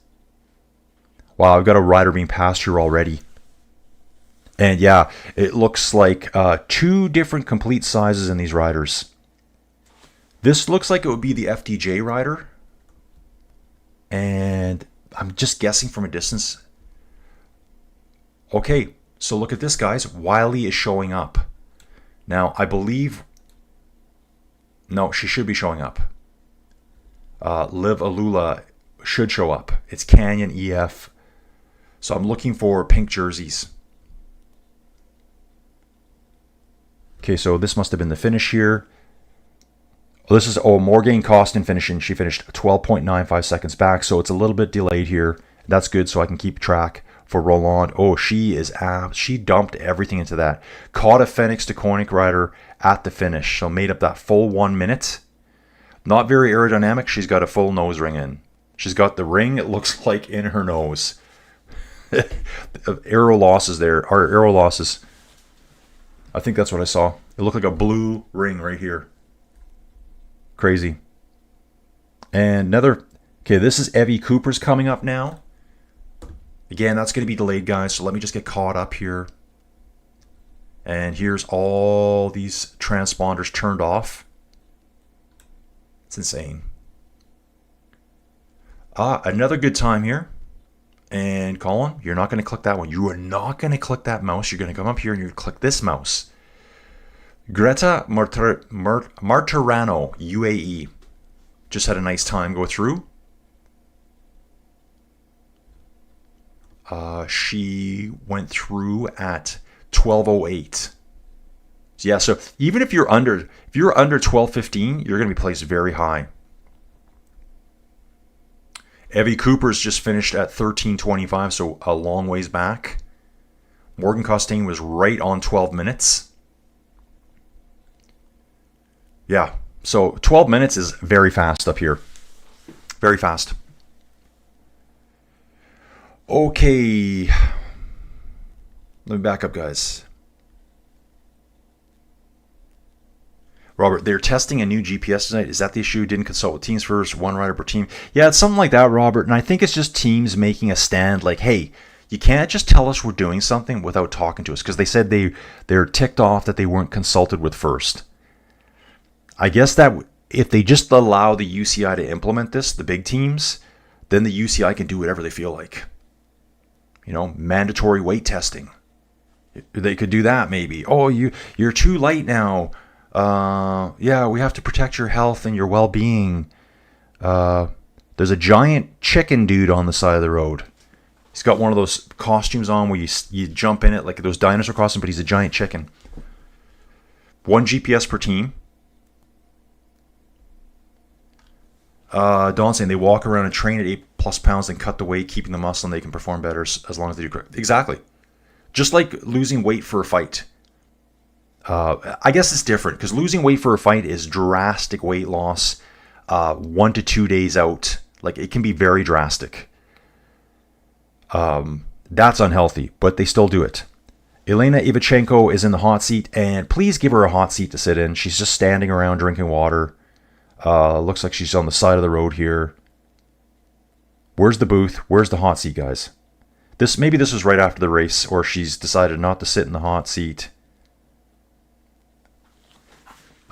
Wow, I've got a rider being passed here already. And yeah, it looks like 2 different complete sizes in these riders. This looks like it would be the FDJ rider. And I'm just guessing from a distance. Okay, so look at this, guys. Wiley is showing up. Now, I believe... No, she should be showing up. Liv Alula should show up. It's Canyon EF. So I'm looking for pink jerseys. Okay, so this must have been the finish here. This is, Morgaine Costin finishing. She finished 12.95 seconds back, so it's a little bit delayed here. That's good, so I can keep track for Roland. Oh, she dumped everything into that. Caught a Fenix de Koenig rider at the finish, so made up that full 1 minute. Not very aerodynamic. She's got a full nose ring in. She's got the ring, it looks like, in her nose. Aero losses there, or aero losses. I think that's what I saw. It looked like a blue ring right here. Crazy. And another... Okay, this is Evie Cooper's coming up now. Again, that's going to be delayed, guys, so let me just get caught up here. And here's all these transponders turned off. It's insane. Another good time here. And Colin, you're not going to click that one. You are not going to click that mouse. You're going to come up here and you're going to click this mouse. Greta Martirano, UAE. Just had a nice time go through. She went through at 12:08. Yeah, so even if you're under 12:15, you're going to be placed very high. Evie Cooper's just finished at 13:25, so a long ways back. Morgan Costain was right on 12 minutes. Yeah, So 12 minutes is very fast up here. Very fast. Okay. Let me back up, guys. Robert, they're testing a new GPS tonight. Is that the issue? Didn't consult with teams first, one rider per team. Yeah, it's something like that, Robert. And I think it's just teams making a stand like, hey, you can't just tell us we're doing something without talking to us. Because they said they're ticked off that they weren't consulted with first. I guess that if they just allow the UCI to implement this, the big teams, then the UCI can do whatever they feel like. You know, mandatory weight testing. They could do that maybe. Oh, you're too light now. Yeah, we have to protect your health and your well-being. There's a giant chicken dude on the side of the road. He's got one of those costumes on where you jump in it like those dinosaur costumes, but he's a giant chicken. 1 GPS per team. Don's saying they walk around and train at 8+ pounds and cut the weight, keeping the muscle, and they can perform better as long as they do correct. Exactly. Just like losing weight for a fight. I guess it's different because losing weight for a fight is drastic weight loss, 1 to 2 days out. Like it can be very drastic. That's unhealthy, but they still do it. Elena Ivachenko is in the hot seat, and please give her a hot seat to sit in. She's just standing around drinking water. Looks like she's on the side of the road here. Where's the booth? Where's the hot seat, guys? Maybe this was right after the race, or she's decided not to sit in the hot seat.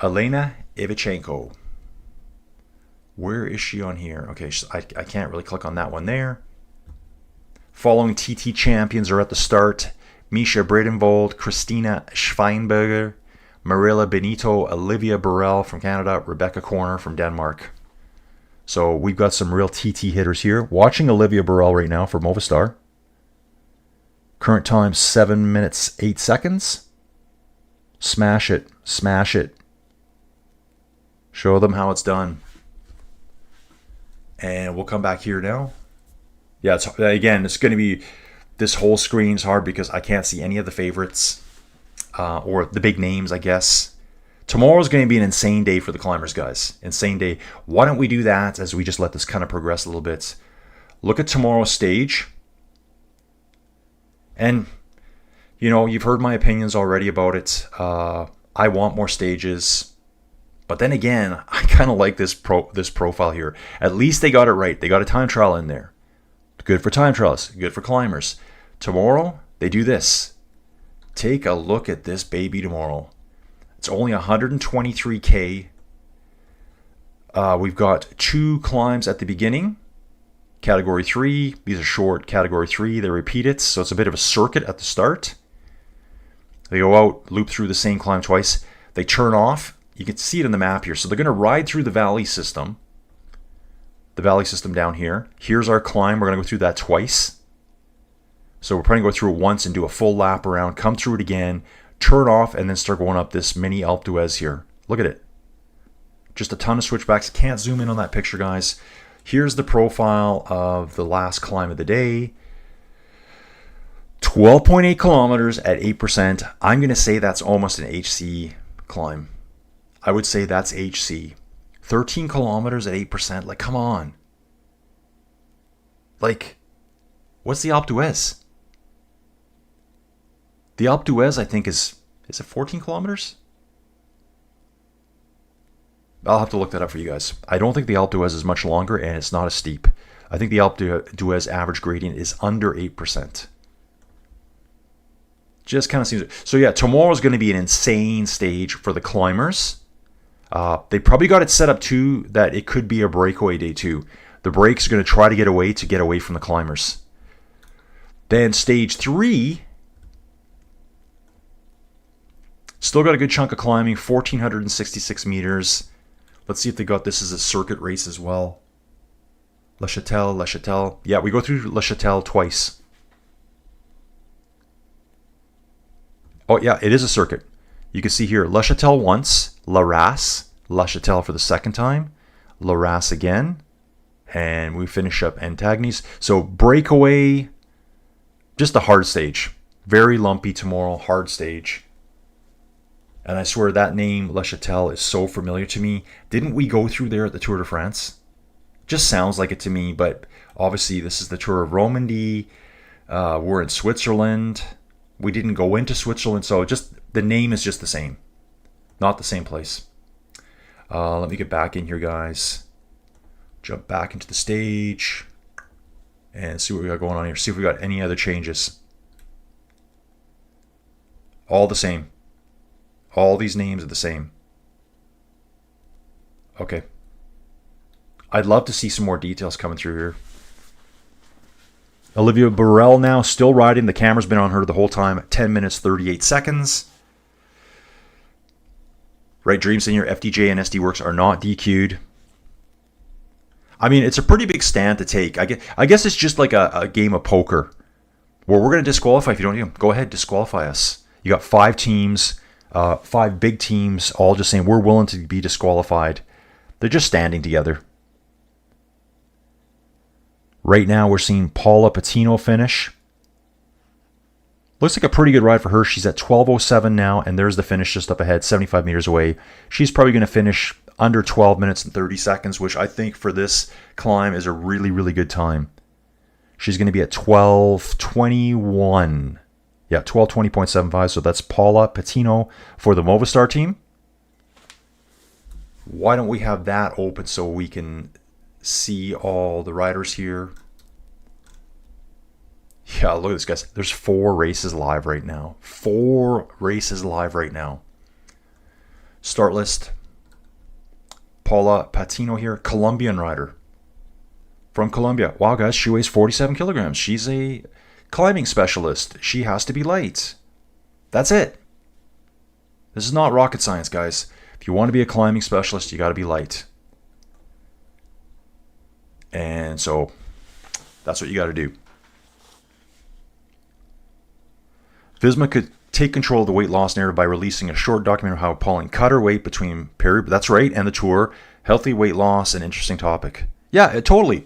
Elena Ivachenko. Where is she on here? Okay, I can't really click on that one there. Following TT champions are at the start. Misha Bredenvold, Christina Schweinberger, Marilla Benito, Olivia Burrell from Canada, Rebecca Corner from Denmark. So we've got some real TT hitters here. Watching Olivia Burrell right now for Movistar. Current time 7 minutes 8 seconds. Smash it. Smash it. Show them how it's done. And we'll come back here now. Yeah, it's going to be, this whole screen's hard because I can't see any of the favorites or the big names, I guess. Tomorrow's going to be an insane day for the climbers, guys. Insane day. Why don't we do that as we just let this kind of progress a little bit? Look at tomorrow's stage. And, you know, you've heard my opinions already about it. I want more stages. But then again, I kind of like this profile here. At least they got it right. They got a time trial in there. Good for time trials. Good for climbers. Tomorrow, they do this. Take a look at this baby tomorrow. It's only 123K. We've got 2 climbs at the beginning. Category 3. These are short. Category 3. They repeat it. So it's a bit of a circuit at the start. They go out, loop through the same climb twice. They turn off. You can see it in the map here. So they're going to ride through the valley system. The valley system down here. Here's our climb. We're going to go through that twice. So we're probably going to go through it once and do a full lap around. Come through it again. Turn off and then start going up this mini Alpe d'Huez here. Look at it. Just a ton of switchbacks. Can't zoom in on that picture, guys. Here's the profile of the last climb of the day. 12.8 kilometers at 8%. I'm going to say that's almost an HC climb. I would say that's HC. 13 kilometers at 8%. Like, come on. Like, what's the Alpe d'Huez? The Alpe d'Huez, I think, is it 14 kilometers? I'll have to look that up for you guys. I don't think the Alpe d'Huez is much longer, and it's not as steep. I think the Alpe d'Huez average gradient is under 8%. Just kind of seems... So yeah, tomorrow's going to be an insane stage for the climbers. They probably got it set up too that it could be a breakaway day too. The breaks are going to try to get away from the climbers. Then stage 3, still got a good chunk of climbing, 1,466 meters. Let's see if they got this as a circuit race as well. Le Châtel. Yeah, we go through Le Châtel twice. Oh yeah, it is a circuit. You can see here, Le Châtel once, La Rasse, Le Châtel for the second time, La Rasse again, and we finish up Antagnies. So breakaway, just a hard stage. Very lumpy tomorrow, hard stage. And I swear that name, Le Châtel, is so familiar to me. Didn't we go through there at the Tour de France? Just sounds like it to me, but obviously this is the Tour of Romandie. We're in Switzerland. We didn't go into Switzerland, so just the name is just the same. Not the same place. Let me get back in here, guys. Jump back into the stage and see what we got going on here. See if we got any other changes. All the same. All these names are the same. Okay. I'd love to see some more details coming through here. Olivia Burrell now still riding. The camera's been on her the whole time. 10 minutes, 38 seconds. Right, Dream Senior, FDJ, and SD Works are not DQ'd. I mean, it's a pretty big stand to take. I guess it's just like a game of poker. Well, we're going to disqualify if you don't. Go ahead, disqualify us. You got 5 teams, 5 big teams, all just saying we're willing to be disqualified. They're just standing together. Right now, we're seeing Paula Patino finish. Looks like a pretty good ride for her. She's at 12:07 now, and there's the finish just up ahead, 75 meters away. She's probably going to finish under 12 minutes and 30 seconds, which I think for this climb is a really, really good time. She's going to be at 12:21. Yeah, 12:20.75, so that's Paula Patino for the Movistar team. Why don't we have that open so we can see all the riders here? Yeah, look at this, guys. There's 4 races live right now. 4 races live right now. Start list. Paula Patino here, Colombian rider. From Colombia. Wow, guys, she weighs 47 kilograms. She's a climbing specialist. She has to be light. That's it. This is not rocket science, guys. If you want to be a climbing specialist, you got to be light. And so that's what you got to do. Visma could take control of the weight loss narrative by releasing a short document of how Pauline cut her weight between Paris, that's right, and the Tour. Healthy weight loss, an interesting topic. Yeah, totally.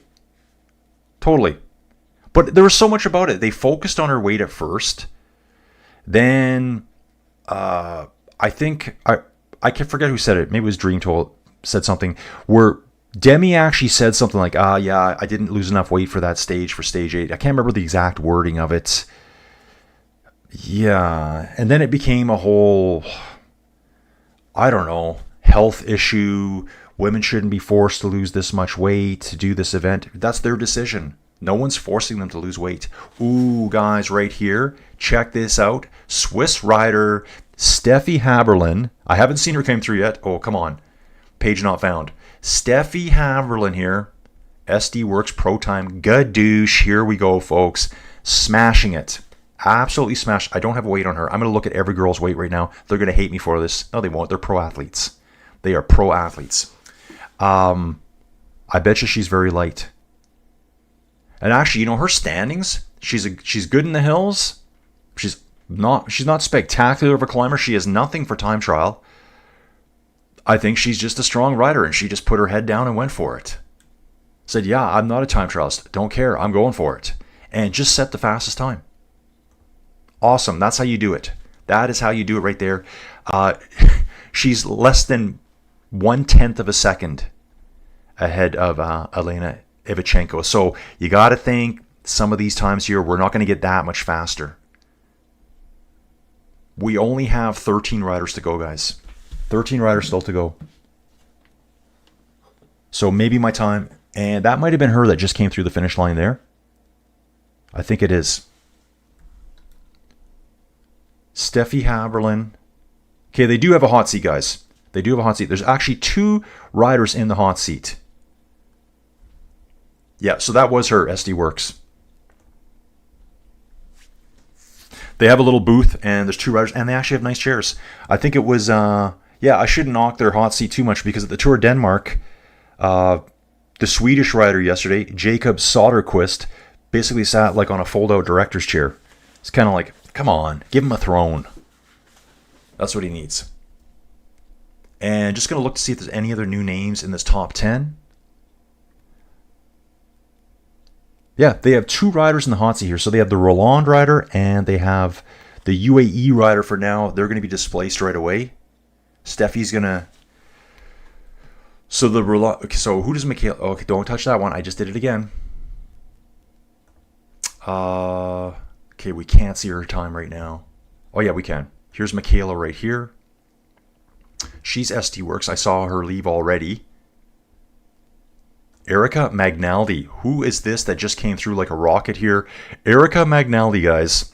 Totally. But there was so much about it. They focused on her weight at first. Then, I think, I can forget who said it. Maybe it was Dream said something where Demi actually said something like, yeah, I didn't lose enough weight for that stage, for stage 8. I can't remember the exact wording of it. Yeah, and then it became a whole, I don't know, health issue. Women shouldn't be forced to lose this much weight to do this event. That's their decision. No one's forcing them to lose weight. Ooh, guys, right here, check this out. Swiss rider Steffi Haberlin. I haven't seen her come through yet. Oh, come on. Page not found. Steffi Haberlin here. SD Works Pro Time. Gadoosh. Here we go, folks. Smashing it. Absolutely smashed. I don't have a weight on her. I'm going to look at every girl's weight right now. They're going to hate me for this. No, they won't. They're pro athletes. They are pro athletes. I bet you she's very light. And actually, you know, her standings, she's good in the hills. She's not spectacular of a climber. She has nothing for time trial. I think she's just a strong rider, and she just put her head down and went for it. Said, yeah, I'm not a time trialist. Don't care. I'm going for it. And just set the fastest time. Awesome. That's how you do it. That is how you do it right there. She's less than 1/10 of a second ahead of Elena Ivichenko. So you got to think some of these times here, we're not going to get that much faster. We only have 13 riders to go, guys. 13 riders still to go. So maybe my time, and that might have been her that just came through the finish line there. I think it is. Steffi Haberlin. Okay, they do have a hot seat, guys. They do have a hot seat. There's actually 2 riders in the hot seat. Yeah, so that was her, SD Works. They have a little booth, and there's 2 riders, and they actually have nice chairs. I think it was, yeah, I shouldn't knock their hot seat too much, because at the Tour of Denmark, the Swedish rider yesterday, Jacob Soderquist, basically sat like on a fold-out director's chair. It's kind of like, come on, give him a throne. That's what he needs. And just going to look to see if there's any other new names in this top 10. Yeah, they have 2 riders in the hot seat here. So they have the Roland rider and they have the UAE rider for now. They're going to be displaced right away. Steffi's gonna. So so who does Michaela? Okay, don't touch that one. I just did it again. Okay, we can't see her time right now. Oh yeah, we can. Here's Michaela right here. She's ST Works. I saw her leave already. Erica Magnaldi. Who is this that just came through like a rocket here? Erica Magnaldi, guys.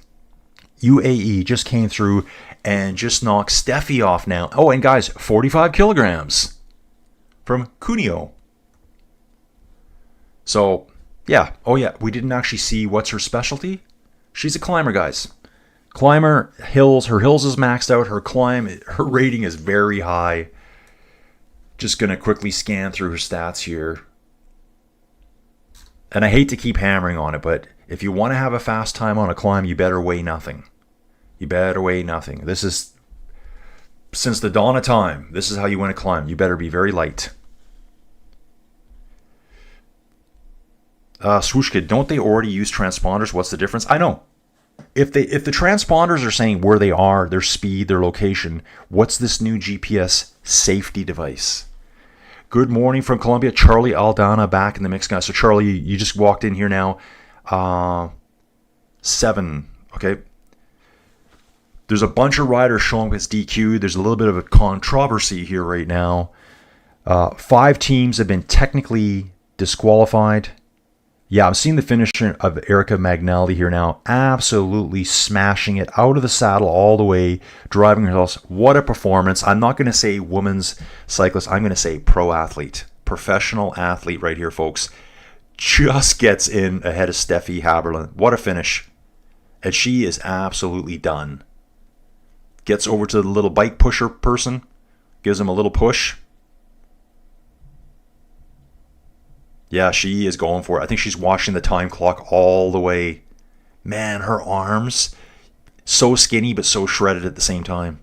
UAE just came through and just knocked Steffi off now. Oh, and guys, 45 kilograms from Cuneo. So, yeah. Oh, yeah. We didn't actually see what's her specialty. She's a climber, guys. Climber, hills. Her hills is maxed out. Her rating is very high. Just going to quickly scan through her stats here. And I hate to keep hammering on it, but if you want to have a fast time on a climb, you better weigh nothing. You better weigh nothing. This is, since the dawn of time, this is how you win a climb. You better be very light. Swooshkid, don't they already use transponders? What's the difference? I know. If the transponders are saying where they are, their speed, their location, what's this new GPS safety device? Good morning from Colombia. Charlie Aldana back in the mix, guys. So, Charlie, you just walked in here now. 7. Okay. There's a bunch of riders showing it's DQ. There's a little bit of a controversy here right now. 5 teams have been technically disqualified. Yeah, I'm seeing the finisher of Erica Magnaldi here now. Absolutely smashing it out of the saddle all the way, driving herself. What a performance. I'm not going to say women's cyclist. I'm going to say pro athlete. Professional athlete right here, folks. Just gets in ahead of Steffi Haberlin. What a finish. And she is absolutely done. Gets over to the little bike pusher person. Gives him a little push. Yeah, she is going for it. I think she's watching the time clock all the way. Man, her arms, so skinny but so shredded at the same time.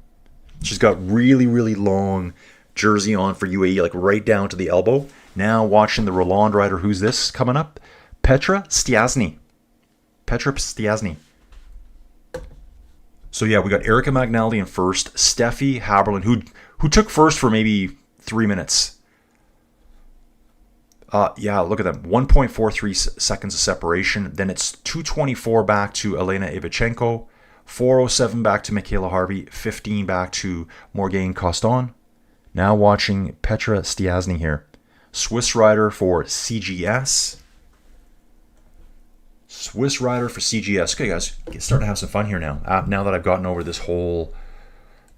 She's got really, really long jersey on for UAE, like right down to the elbow. Now watching the Roland rider. Who's this coming up? Petra Stiassny. Petra Stiassny. So yeah, we got Erica Magnaldi in first. Steffi Haberlin, who took first for maybe 3 minutes. Yeah, look at them. 1.43 seconds of separation. Then it's 2:24 back to Elena Ivichenko. 4:07 back to Michaela Harvey. 15 back to Morgane Coston. Now watching Petra Stiassny here. Swiss rider for CGS. Swiss rider for CGS. Okay, guys, starting to have some fun here now. Now that I've gotten over this whole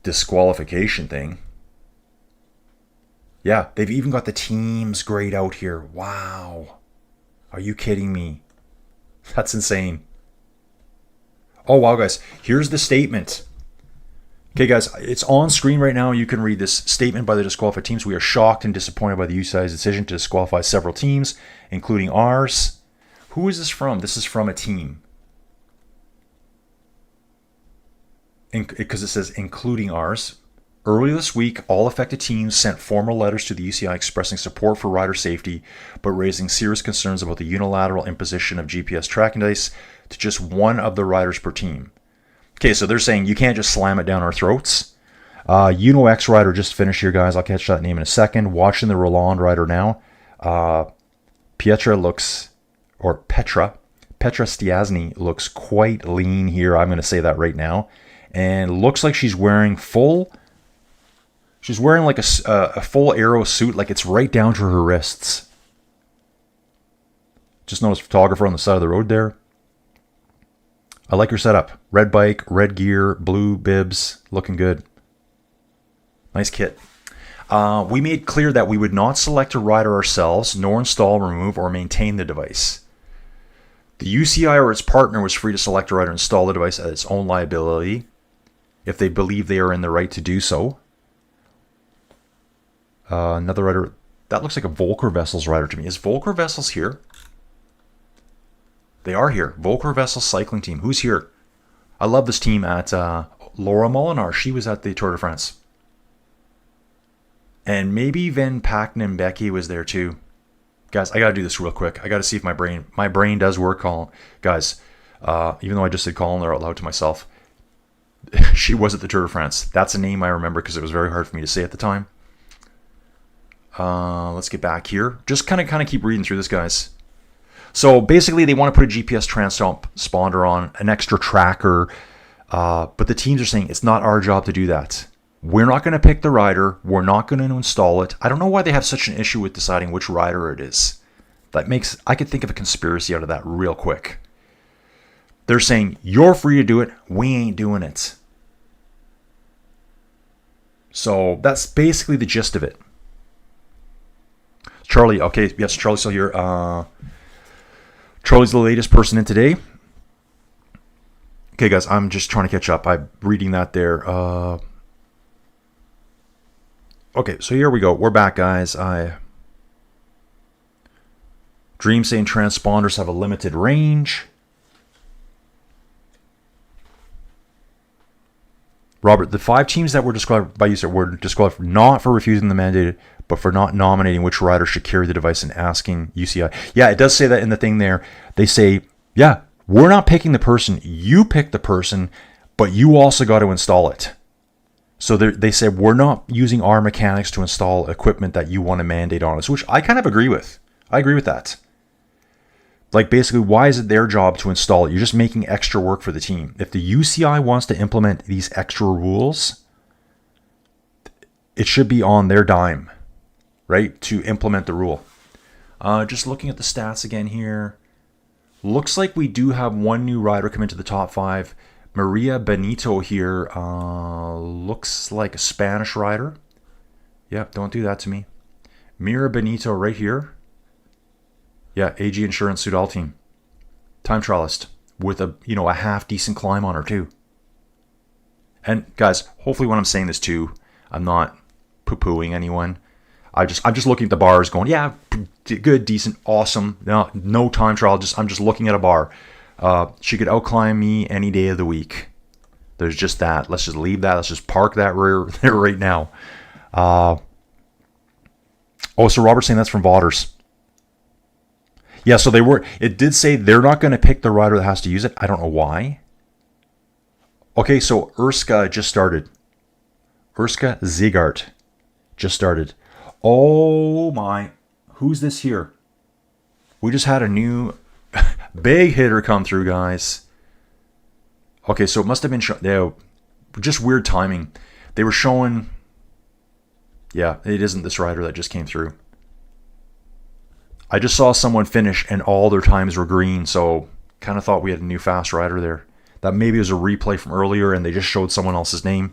disqualification thing. Yeah, they've even got the teams grayed out here. Wow. Are you kidding me? That's insane. Oh, wow, guys. Here's the statement. Okay, guys, it's on screen right now. You can read this statement by the disqualified teams. We are shocked and disappointed by the UCI's decision to disqualify several teams, including ours. Who is this from? This is from a team. Because it says including ours. Earlier this week, all affected teams sent formal letters to the UCI expressing support for rider safety, but raising serious concerns about the unilateral imposition of GPS tracking device to just one of the riders per team. Okay, so they're saying you can't just slam it down our throats. UNO-X rider just finished here, guys. I'll catch that name in a second. Watching the Roland rider now. Petra Stiassny looks quite lean here. I'm going to say that right now. And looks like she's wearing She's wearing like a full aero suit, like it's right down to her wrists. Just noticed photographer on the side of the road there. I like her setup. Red bike, red gear, blue bibs, looking good. Nice kit. We made clear that we would not select a rider ourselves, nor install, remove, or maintain the device. The UCI or its partner was free to select a rider and install the device at its own liability if they believe they are in the right to do so. Another rider, that looks like a Volker Vessels rider to me. Is Volker Vessels here? They are here. Volker Vessels cycling team. Who's here? I love this team at Laura Molinar. She was at the Tour de France. And maybe Van Packen and Becky was there too. Guys, I got to do this real quick. I got to see if my brain does work, Colin. Guys, even though I just said Colin there out loud to myself. She was at the Tour de France. That's a name I remember because it was very hard for me to say at the time. Let's get back here. Just kind of keep reading through this, guys. So basically, they want to put a GPS transponder on, an extra tracker, but the teams are saying it's not our job to do that. We're not going to pick the rider. We're not going to install it. I don't know why they have such an issue with deciding which rider it is. I could think of a conspiracy out of that real quick. They're saying, you're free to do it. We ain't doing it. So that's basically the gist of it. Charlie, okay, yes, Charlie's still here. Charlie's the latest person in today. Okay, guys, I'm just trying to catch up. I'm reading that there. Okay, so here we go. We're back, guys. Dream saying transponders have a limited range. Robert, the 5 teams that were disqualified by you, sir, were disqualified not for refusing the mandate, but for not nominating which rider should carry the device and asking UCI. Yeah, it does say that in the thing there. They say, yeah, we're not picking the person. You pick the person, but you also got to install it. So they said, we're not using our mechanics to install equipment that you want to mandate on us, which I kind of agree with. I agree with that. Like, basically, why is it their job to install it? You're just making extra work for the team. If the UCI wants to implement these extra rules, it should be on their dime, right, to implement the rule. Just looking at the stats again here. Looks like we do have one new rider come into the top 5. Maria Benito here looks like a Spanish rider. Yep, don't do that to me. Mira Benito right here. Yeah, AG Insurance Sudal team. Time trialist with a half decent climb on her too. And guys, hopefully when I'm saying this too, I'm not poo-pooing anyone. I'm just looking at the bars going, yeah, good, decent, awesome. No time trial, I'm just looking at a bar. She could outclimb me any day of the week. There's just that. Let's just leave that. Let's just park that there right now. So Robert's saying that's from Vaughters. Yeah, so it did say they're not going to pick the rider that has to use it. I don't know why. Okay, so Urska just started. Urska Ziegart just started. Oh my, who's this here? We just had a new big hitter come through, guys. Okay, so it must have been just weird timing. They were showing, yeah, it isn't this rider that just came through. I just saw someone finish and all their times were green, so kind of thought we had a new fast rider there. That maybe was a replay from earlier and they just showed someone else's name.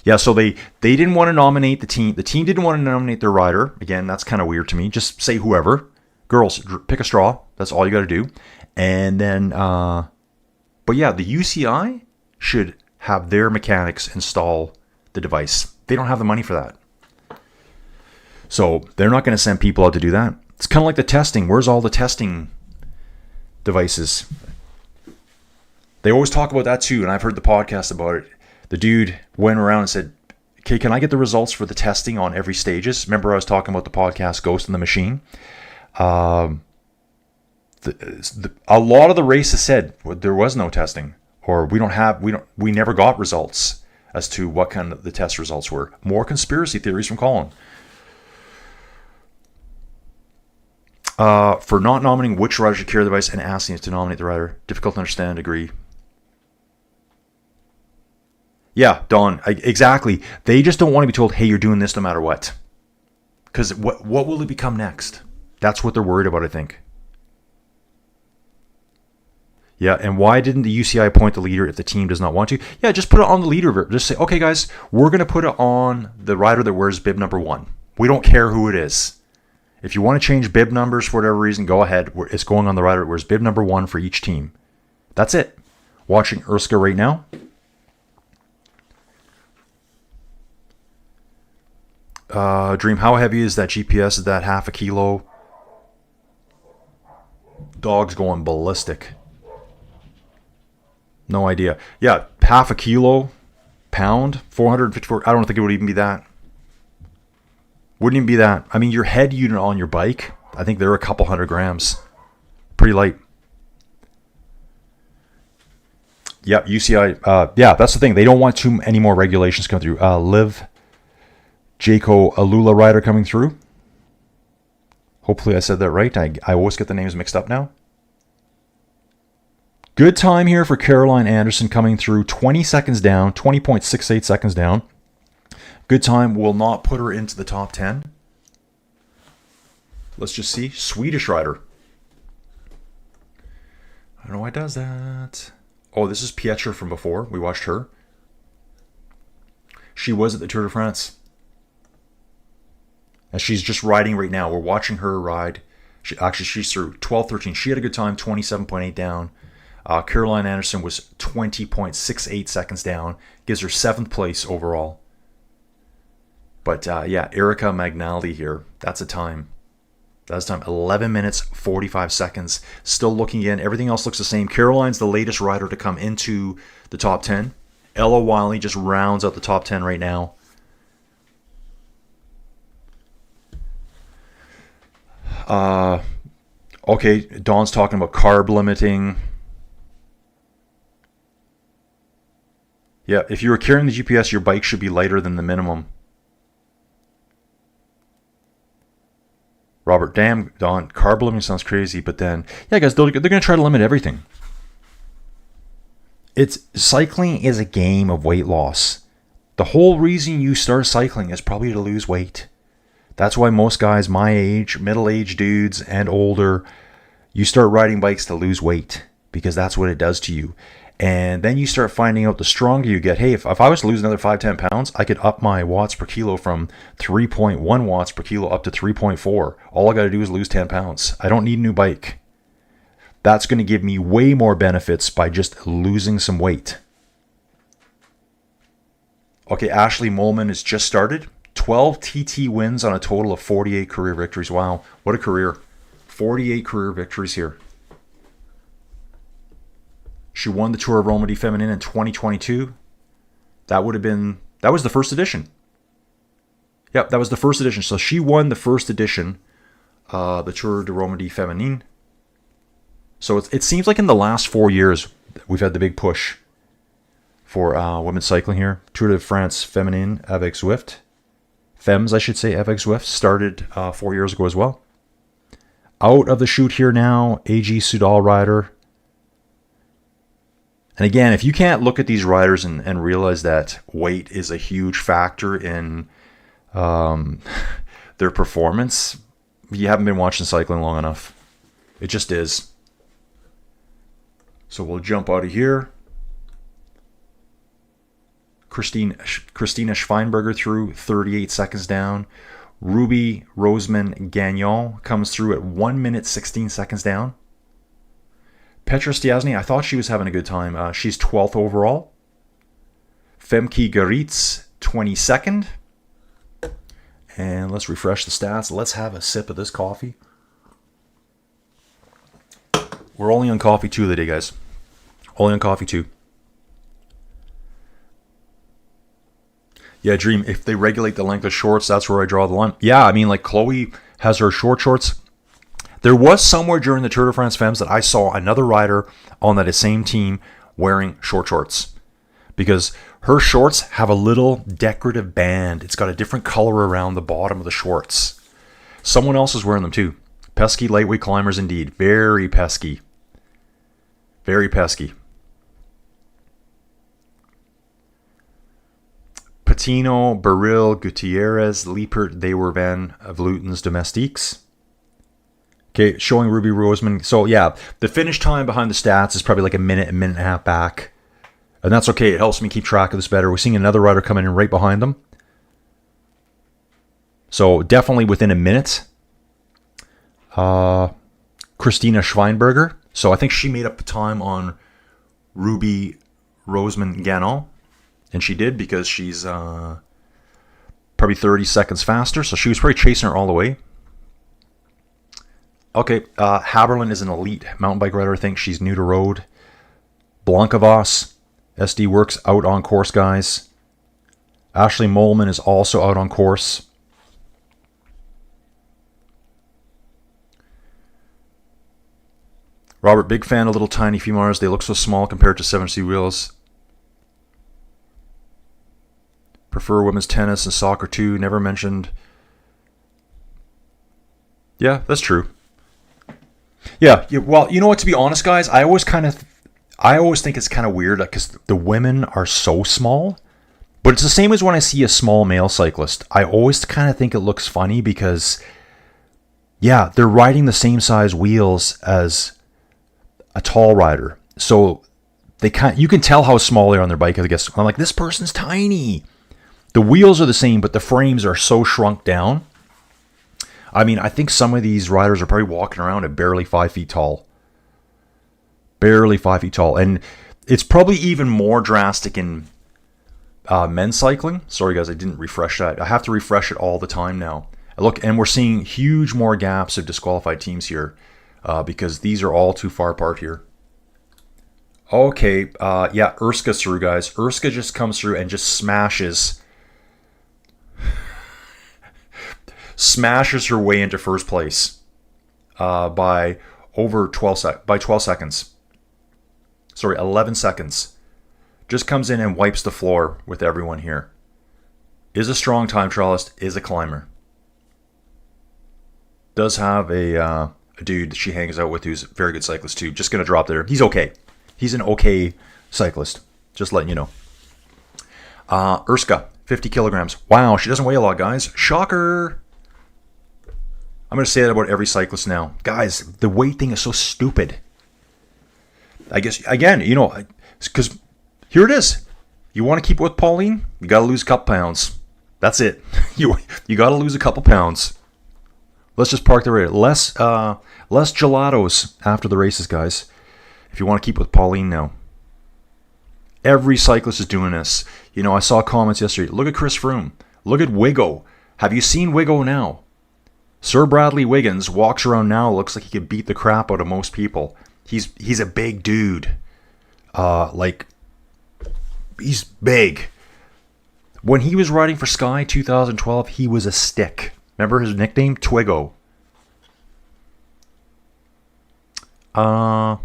Yeah, so they didn't want to nominate the team. The team didn't want to nominate their rider. Again, that's kind of weird to me. Just say whoever. Girls, pick a straw. That's all you got to do. And then, but yeah, the UCI should have their mechanics install the device. They don't have the money for that. So they're not going to send people out to do that. It's kind of like the testing. Where's all the testing devices? They always talk about that too, and I've heard the podcast about it. The dude went around and said, okay, can I get the results for the testing on every stages? Remember I was talking about the podcast Ghost in the Machine? A lot of the races said there was no testing, or we never got results as to what kind of the test results were. More conspiracy theories from Colin. For not nominating which rider should carry the device and asking us to nominate the rider. Difficult to understand, agree. Yeah, Don, exactly. They just don't want to be told, hey, you're doing this no matter what. Because what will it become next? That's what they're worried about, I think. Yeah, and why didn't the UCI appoint the leader if the team does not want to? Yeah, just put it on the leader. Just say, okay, guys, we're going to put it on the rider that wears bib number 1. We don't care who it is. If you want to change bib numbers for whatever reason, go ahead. It's going on the rider that wears bib number 1 for each team. That's it. Watching Urska right now. Dream, how heavy is that GPS? Is that half a kilo? Dog's going ballistic. No idea. Yeah, half a kilo, pound, 454. I don't think it would even be that. Wouldn't even be that. I mean, your head unit on your bike, I think they're a couple 100 grams. Pretty light. Yep, UCI. Yeah, that's the thing. They don't want too many more regulations coming through. Liv Jaco Alula rider coming through. Hopefully I said that right. I always get the names mixed up now. Good time here for Caroline Anderson coming through. 20 seconds down. 20.68 seconds down. Good time. Will not put her into the top 10. Let's just see. Swedish rider. I don't know why it does that. Oh, this is Pietra from before. We watched her. She was at the Tour de France. And she's just riding right now. We're watching her ride. She's through 12:13. She had a good time, 27.8 down. Caroline Anderson was 20.68 seconds down. Gives her 7th place overall. But yeah, Erica Magnaldi here. That's a time. That's time. 11 minutes, 45 seconds. Still looking in. Everything else looks the same. Caroline's the latest rider to come into the top 10. Ella Wiley just rounds out the top 10 right now. Okay, Dawn's talking about carb limiting. Yeah, if you were carrying the GPS, your bike should be lighter than the minimum. Robert, damn, Dawn, carb limiting sounds crazy, but then, yeah, guys, they're going to try to limit everything. Cycling is a game of weight loss. The whole reason you start cycling is probably to lose weight. That's why most guys my age, middle-aged dudes and older, you start riding bikes to lose weight because that's what it does to you. And then you start finding out the stronger you get. Hey, if I was to lose another 5-10 pounds, I could up my watts per kilo from 3.1 watts per kilo up to 3.4. All I got to do is lose 10 pounds. I don't need a new bike. That's going to give me way more benefits by just losing some weight. Okay, Ashley Molman has just started. 12 TT wins on a total of 48 career victories. Wow, what a career. 48 career victories here. She won the Tour of Romandie Feminine in 2022. That was the first edition. Yep, that was the first edition. So she won the first edition, the Tour de Romandie Feminine. So it seems like in the last 4 years, we've had the big push for women's cycling here. Tour de France Feminine avec Zwift. Femmes, I should say, avec Zwift started 4 years ago as well. Out of the chute here now, AG Sudal rider. And again, if you can't look at these riders and realize that weight is a huge factor in their performance, you haven't been watching cycling long enough. It just is. So we'll jump out of here. Christina Schweinberger through 38 seconds down. Ruby Roseman Gagnon comes through at 1 minute 16 seconds down. Petra Stiasny, I thought she was having a good time. She's 12th overall. Femke Garitz, 22nd. And let's refresh the stats. Let's have a sip of this coffee. We're only on coffee 2 of the day, guys. Only on coffee 2. Yeah, Dream, if they regulate the length of shorts, that's where I draw the line. Yeah, I mean, like Chloe has her short shorts. There was somewhere during the Tour de France Femmes that I saw another rider on that same team wearing short shorts. Because her shorts have a little decorative band. It's got a different color around the bottom of the shorts. Someone else is wearing them too. Pesky lightweight climbers indeed. Very pesky. Very pesky. Patino, Baril, Gutierrez, Liepert, they were Van Vluten's domestiques. Okay, showing Ruby Roseman. So yeah, the finish time behind the stats is probably like a minute and a half back. And that's okay. It helps me keep track of this better. We're seeing another rider coming in right behind them. So definitely within a minute. Christina Schweinberger. So I think she made up the time on Ruby Roseman Gagnon. And she did because she's probably 30 seconds faster. So she was probably chasing her all the way. Okay, Haberlin is an elite mountain bike rider. I think she's new to road. Blankavas, SD Works out on course, guys. Ashley Molman is also out on course. Robert, big fan of little tiny femurs. They look so small compared to 7C wheels. Prefer women's tennis and soccer too. Never mentioned. Yeah, that's true. Yeah. Well, you know what? To be honest, guys, I always think it's kind of weird because the women are so small. But it's the same as when I see a small male cyclist. I always kind of think it looks funny because, yeah, they're riding the same size wheels as a tall rider. So you can tell how small they are on their bike. I guess I'm like, this person's tiny. The wheels are the same, but the frames are so shrunk down. I mean, I think some of these riders are probably walking around at barely 5 feet tall. Barely 5 feet tall. And it's probably even more drastic in men's cycling. Sorry, guys, I didn't refresh that. I have to refresh it all the time now. Look, and we're seeing huge more gaps of disqualified teams here because these are all too far apart here. Okay, yeah, Urska's through, guys. Urska just comes through and just smashes her way into first place by 12 seconds. Sorry, 11 seconds. Just comes in and wipes the floor with everyone here. Is a strong time trialist, is a climber. Does have a dude that she hangs out with who's a very good cyclist too. Just going to drop there. He's okay. He's an okay cyclist. Just letting you know. Urska, 50 kilograms. Wow, she doesn't weigh a lot, guys. Shocker. I'm going to say that about every cyclist now. Guys, the weight thing is so stupid. I guess, again, you know, because here it is. You want to keep with Pauline? You got to lose a couple pounds. That's it. You got to lose a couple pounds. Let's just park the rate. Less gelatos after the races, guys. If you want to keep with Pauline now. Every cyclist is doing this. You know, I saw comments yesterday. Look at Chris Froome. Look at Wiggo. Have you seen Wiggo now? Sir Bradley Wiggins walks around now. Looks like he could beat the crap out of most people. He's a big dude. He's big. When he was riding for Sky 2012, he was a stick. Remember his nickname? Twiggo. McNally,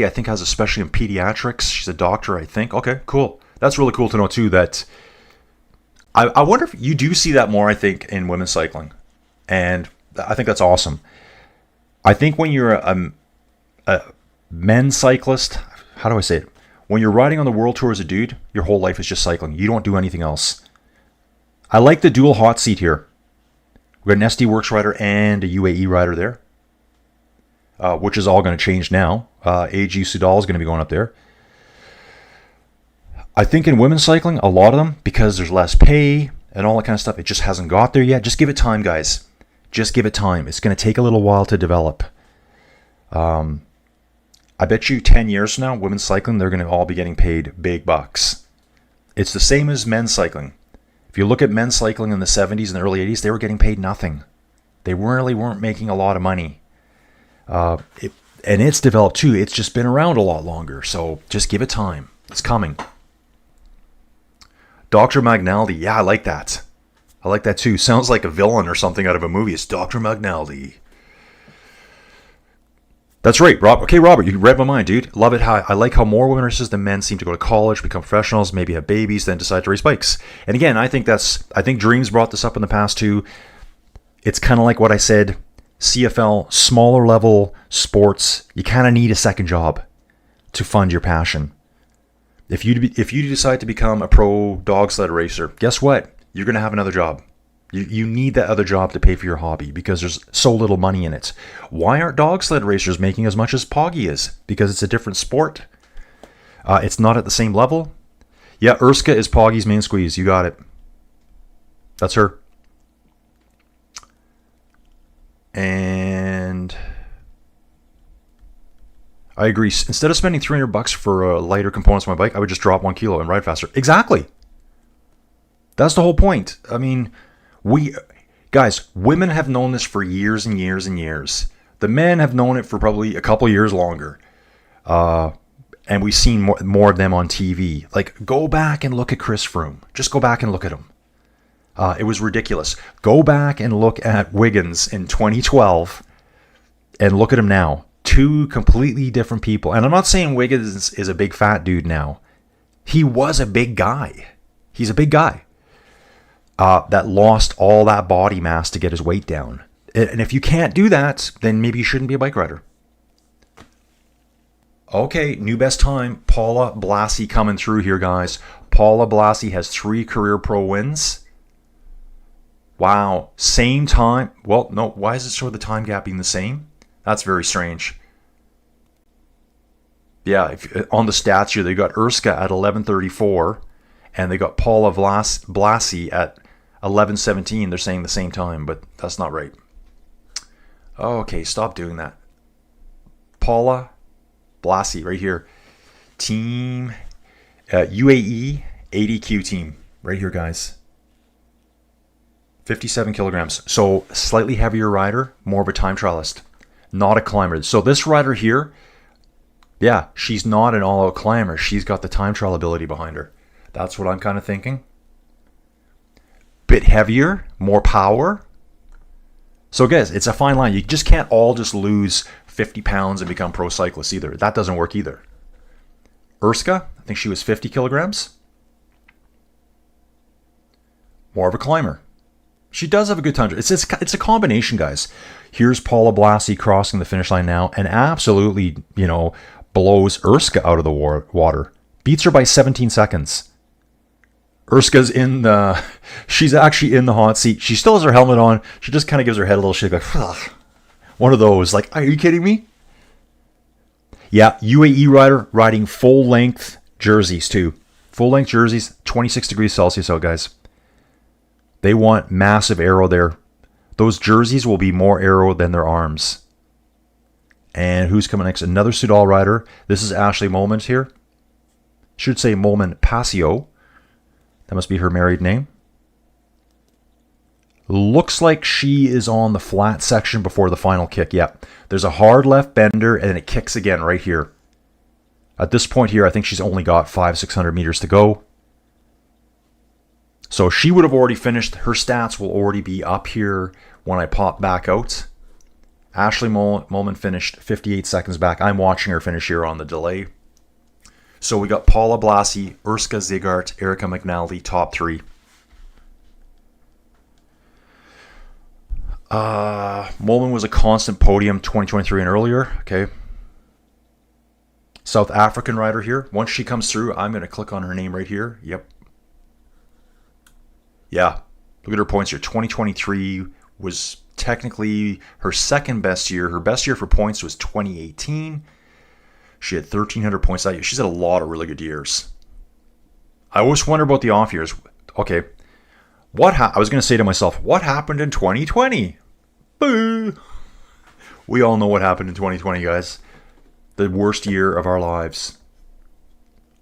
I think, has a specialty in pediatrics. She's a doctor, I think. Okay, cool. That's really cool to know, too, that... I wonder if you do see that more, I think, in women's cycling. And I think that's awesome. I think when you're a men's cyclist... How do I say it? When you're riding on the World Tour as a dude, your whole life is just cycling. You don't do anything else. I like the dual hot seat here. We've got an SD Works rider and a UAE rider there. Which is all going to change now. AG Sudal is going to be going up there. I think in women's cycling, a lot of them, because there's less pay and all that kind of stuff, it just hasn't got there yet. Just give it time, guys. Just give it time. It's going to take a little while to develop. I bet you 10 years from now, women's cycling, they're going to all be getting paid big bucks. It's the same as men's cycling. If you look at men's cycling in the 70s and the early 80s, they were getting paid nothing. They really weren't making a lot of money. And it's developed too. It's just been around a lot longer. So just give it time. It's coming. Dr. McNally. Yeah, I like that. I like that too. Sounds like a villain or something out of a movie. It's Dr. McNally. That's right, Rob. Okay, Robert, you read my mind, dude. Love it. I like how more women races than men seem to go to college, become professionals, maybe have babies, then decide to race bikes. And again, I think Dreams brought this up in the past too. It's kind of like what I said. CFL, smaller level sports, you kind of need a second job to fund your passion. If you decide to become a pro dog sled racer, guess what? You're going to have another job. You need that other job to pay for your hobby because there's so little money in it. Why aren't dog sled racers making as much as Poggy is? Because it's a different sport. It's not at the same level. Yeah, Urska is Poggy's main squeeze. You got it. That's her. And I agree. Instead of spending $300 for lighter components on my bike, I would just drop 1 kilo and ride faster. Exactly. That's the whole point. I mean... women have known this for years and years and years. The men have known it for probably a couple years longer. And we've seen more of them on TV. Like, go back and look at Chris Froome. Just go back and look at him. It was ridiculous. Go back and look at Wiggins in 2012 and look at him now. two completely different people. And I'm not saying Wiggins is a big fat dude now. He was a big guy. He's a big guy that lost all that body mass to get his weight down. And if you can't do that, then maybe you shouldn't be a bike rider. Okay, new best time. Paula Blassie coming through here, guys. Paula Blassie has 3 career pro wins. Wow. Same time. Well, no. Why does it show the time gap being the same? That's very strange. Yeah, on the stats here, they got Urska at 11:34, and they got Paula Blassie at 11:17. They're saying the same time, but that's not right. Okay, stop doing that. Paula Blassie right here. Team UAE ADQ team right here, guys. 57 kilograms. So slightly heavier rider, more of a time trialist, not a climber. So this rider here, yeah, she's not an all-out climber. She's got the time trial ability behind her. That's what I'm kind of thinking. Bit heavier, more power. So guys, it's a fine line. You just can't all just lose 50 pounds and become pro cyclists either. That doesn't work either. Urska, I think she was 50 kilograms. More of a climber. She does have a good time. It's a combination, guys. Here's Paula Blassie crossing the finish line now and absolutely, blows Urska out of the water. Beats her by 17 seconds. Urska's she's actually in the hot seat. She still has her helmet on. She just kind of gives her head a little shake, like, ugh. One of those, like, are you kidding me? Yeah, UAE rider riding full-length jerseys, too. Full-length jerseys, 26 degrees Celsius out, guys. They want massive aero there. Those jerseys will be more aero than their arms. And who's coming next? Another Soudal rider. This is Ashley Molman here. Should say Molman Passio. That must be her married name. Looks like she is on the flat section before the final kick. Yep. There's a hard left bender and then it kicks again right here. At this point here, I think she's only got 500-600 meters to go. So she would have already finished. Her stats will already be up here when I pop back out. Ashley Molman finished 58 seconds back. I'm watching her finish here on the delay. So we got Paula Blassie, Urska Zigart, Erica McNally, top 3. Molman was a constant podium 2023 and earlier. Okay. South African rider here. Once she comes through, I'm going to click on her name right here. Yep. Yeah. Look at her points here. 2023 was technically her second best year. Her best year for points was 2018. She had 1,300 points that year. She's had a lot of really good years. I always wonder about the off years. Okay. I was going to say to myself, what happened in 2020? Boo! We all know what happened in 2020, guys. The worst year of our lives.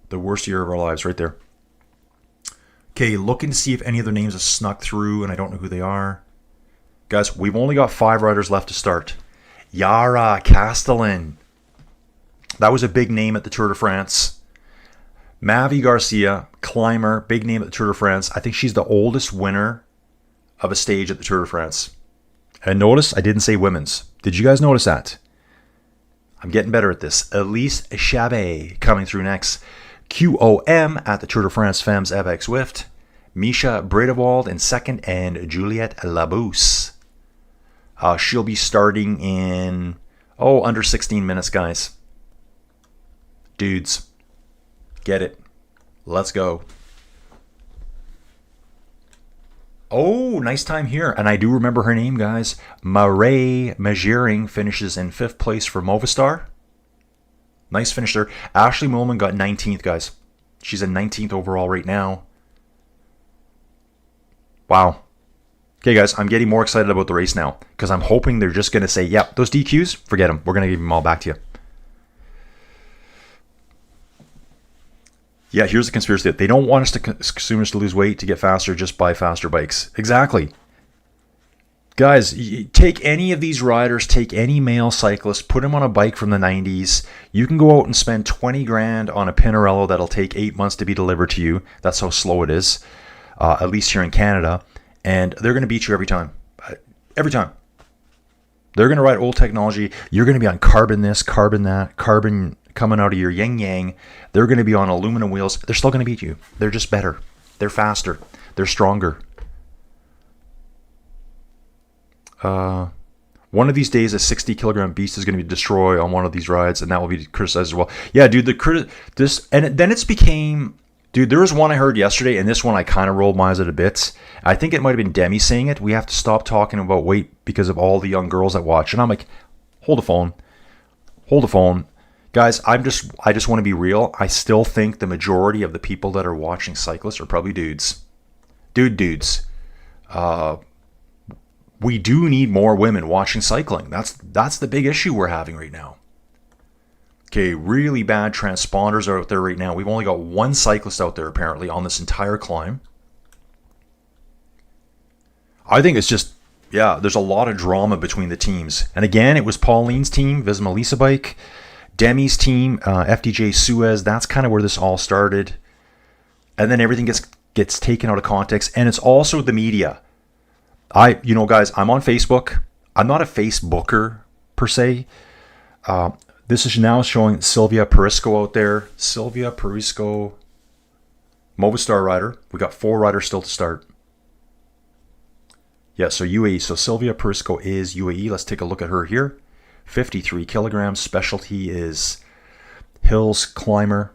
The worst year of our lives right there. Okay, looking to see if any other names have snuck through, and I don't know who they are. Guys, we've only got 5 riders left to start. Yara Castellan. That was a big name at the Tour de France. Mavi Garcia, climber, big name at the Tour de France. I think she's the oldest winner of a stage at the Tour de France. And notice I didn't say women's. Did you guys notice that? I'm getting better at this. Elise Chabet coming through next. QOM at the Tour de France Femmes avec Zwift. Misha Bredewald in second and Juliette Labousse. She'll be starting in, under 16 minutes, guys. Dudes, get it. Let's go. Oh, nice time here. And I do remember her name, guys. Marais Magering finishes in 5th place for Movistar. Nice finish there. Ashley Molman got 19th, guys. She's in 19th overall right now. Wow. Okay, guys, I'm getting more excited about the race now because I'm hoping they're just going to say, yep, those DQs, forget them. We're going to give them all back to you. Yeah, here's the conspiracy. They don't want us to consumers to lose weight to get faster, just buy faster bikes. Exactly. Guys, take any of these riders, take any male cyclist, put him on a bike from the 90s. You can go out and spend 20 grand on a Pinarello that'll take 8 months to be delivered to you. That's how slow it is, at least here in Canada. And they're going to beat you every time. Every time. They're going to ride old technology. You're going to be on carbon this, carbon that, carbon coming out of your yin yang. They're going to be on aluminum wheels. They're still going to beat you. They're just better. They're faster. They're stronger. One of these days, a 60-kilogram beast is going to be destroyed on one of these rides, and that will be criticized as well. Yeah, dude, then it's became... Dude, there was one I heard yesterday, and this one I kind of rolled my eyes at a bit. I think it might have been Demi saying it. We have to stop talking about weight because of all the young girls that watch. And I'm like, hold the phone. Hold the phone. Guys, I just want to be real. I still think the majority of the people that are watching cyclists are probably dudes. Dudes. We do need more women watching cycling. That's the big issue we're having right now. Okay, really bad transponders are out there right now. We've only got one cyclist out there apparently on this entire climb. I think it's just, yeah, there's a lot of drama between the teams. And again, it was Pauline's team, Visma Lisa Bike, Demi's team, FDJ Suez. That's kind of where this all started. And then everything gets taken out of context. And it's also the media. Guys, I'm on Facebook. I'm not a Facebooker per se. This is now showing Sylvia Perisco out there. Sylvia Perisco, Movistar rider. We got 4 riders still to start. Yeah, so UAE. So Sylvia Perisco is UAE. Let's take a look at her here. 53 kilograms. Specialty is Hills Climber.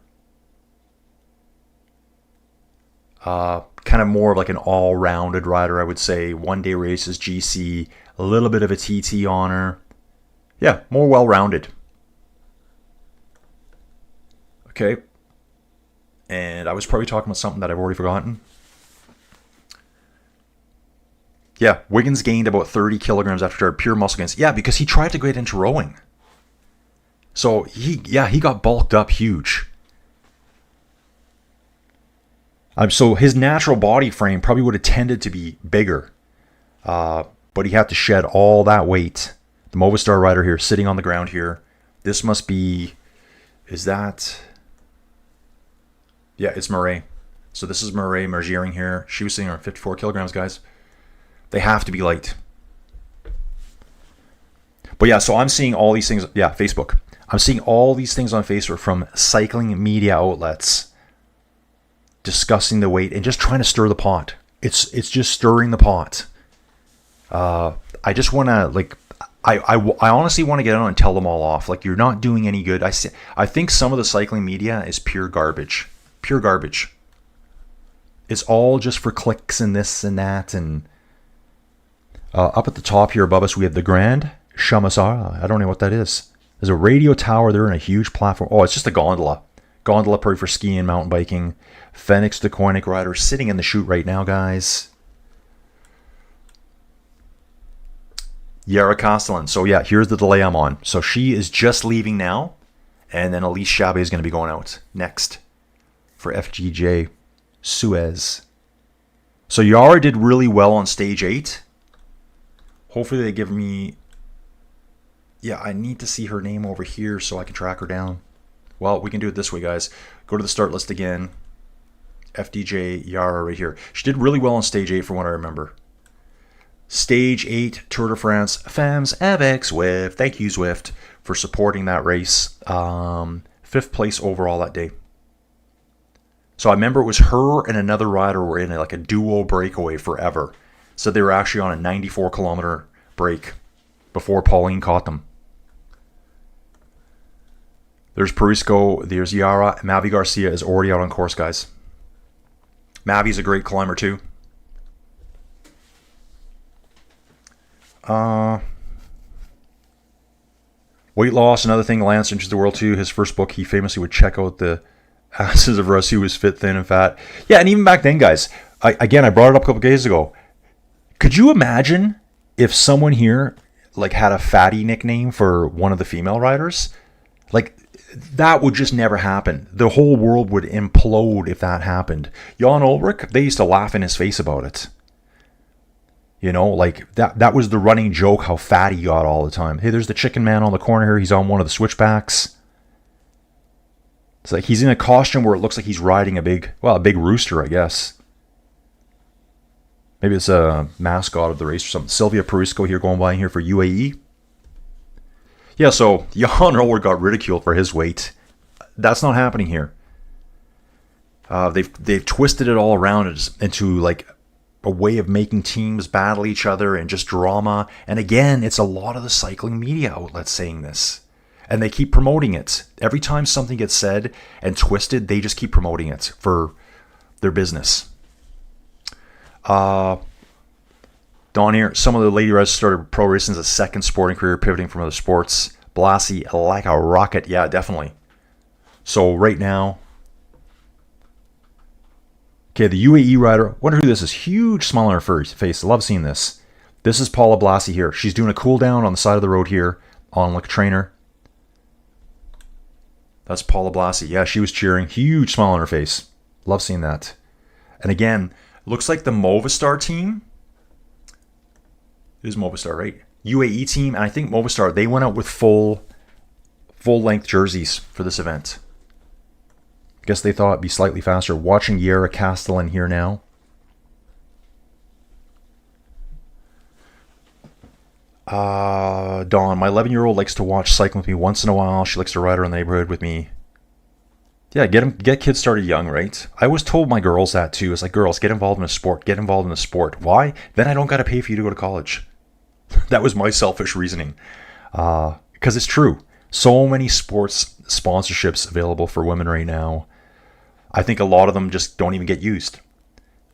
Kind of more of like an all-rounded rider, I would say. One-day races, GC, a little bit of a TT on her. Yeah, more well-rounded. Okay. And I was probably talking about something that I've already forgotten. Yeah, Wiggins gained about 30 kilograms after pure muscle gains. Yeah, because he tried to get into rowing. So he got bulked up huge. So his natural body frame probably would have tended to be bigger. But he had to shed all that weight. The Movistar rider here, sitting on the ground here. This must be... Is that... Yeah, it's Murray. So this is Murray Margiering here. She was sitting on 54 kilograms, guys. They have to be light. But yeah, so I'm seeing all these things. Yeah, Facebook. I'm seeing all these things on Facebook from cycling media outlets discussing the weight and just trying to stir the pot. It's just stirring the pot. I just want to I honestly want to get on and tell them all off. Like, you're not doing any good. I think some of the cycling media is pure garbage. Pure garbage. It's all just for clicks and this and that. And up at the top here above us, we have the Grand Chamasara. I don't know what that is. There's a radio tower there and a huge platform. Oh, it's just a gondola. Gondola probably for skiing and mountain biking. Phoenix the Koenig rider sitting in the chute right now, guys. Yara Castellan. So yeah, here's the delay I'm on. So she is just leaving now. And then Elise Chabet is going to be going out next for FGJ Suez. So Yara did really well on stage 8. Hopefully they give me... Yeah, I need to see her name over here so I can track her down. Well, we can do it this way, guys. Go to the start list again. FDJ Yara right here. She did really well on stage 8 from what I remember. Stage 8 Tour de France Femmes avec Zwift. Thank you, Zwift, for supporting that race. 5th place overall that day. So I remember it was her and another rider were in like a duo breakaway forever. So they were actually on a 94-kilometer break before Pauline caught them. There's Perisco, there's Yara. Mavi Garcia is already out on course, guys. Mavi's a great climber too. Weight loss, another thing. Lance enters the world too. His first book, he famously would check out the asses of us who was fit, thin, and fat. Yeah, and even back then, guys, I brought it up a couple days ago. Could you imagine if someone here like had a fatty nickname for one of the female riders? Like, that would just never happen. The whole world would implode if that happened. Jan Ulrich, they used to laugh in his face about it. You know, like that was the running joke, how fat he got all the time. Hey, there's the chicken man on the corner here. He's on one of the switchbacks. It's like he's in a costume where it looks like he's riding a big rooster, I guess. Maybe it's a mascot of the race or something. Sylvia Perisco here going by here for UAE. Yeah, so Jan Roller got ridiculed for his weight. That's not happening here. They've twisted it all around into like a way of making teams battle each other and just drama. And again, it's a lot of the cycling media outlets saying this. And they keep promoting it. Every time something gets said and twisted, they just keep promoting it for their business. Don here, some of the lady riders started pro racing as a second sporting career, pivoting from other sports. Blassie like a rocket. Yeah, definitely. So right now, okay, the UAE rider, wonder who this is. Huge smile on her face. Love seeing this. This is Paula Blassie here. She's doing a cool down on the side of the road here on like a trainer. That's Paula Blassie. Yeah, she was cheering. Huge smile on her face. Love seeing that. And again, looks like the Movistar team. It is Movistar, right? UAE team, and I think Movistar, they went out with full length jerseys for this event. I guess they thought it'd be slightly faster. Watching Yara Castellan here now. Dawn, my 11-year-old likes to watch cycling with me once in a while. She likes to ride around the neighborhood with me. Yeah, get kids started young, right? I always told my girls that too. It's like, girls, get involved in a sport. Get involved in a sport. Why? Then I don't got to pay for you to go to college. That was my selfish reasoning. Because it's true. So many sports sponsorships available for women right now. I think a lot of them just don't even get used.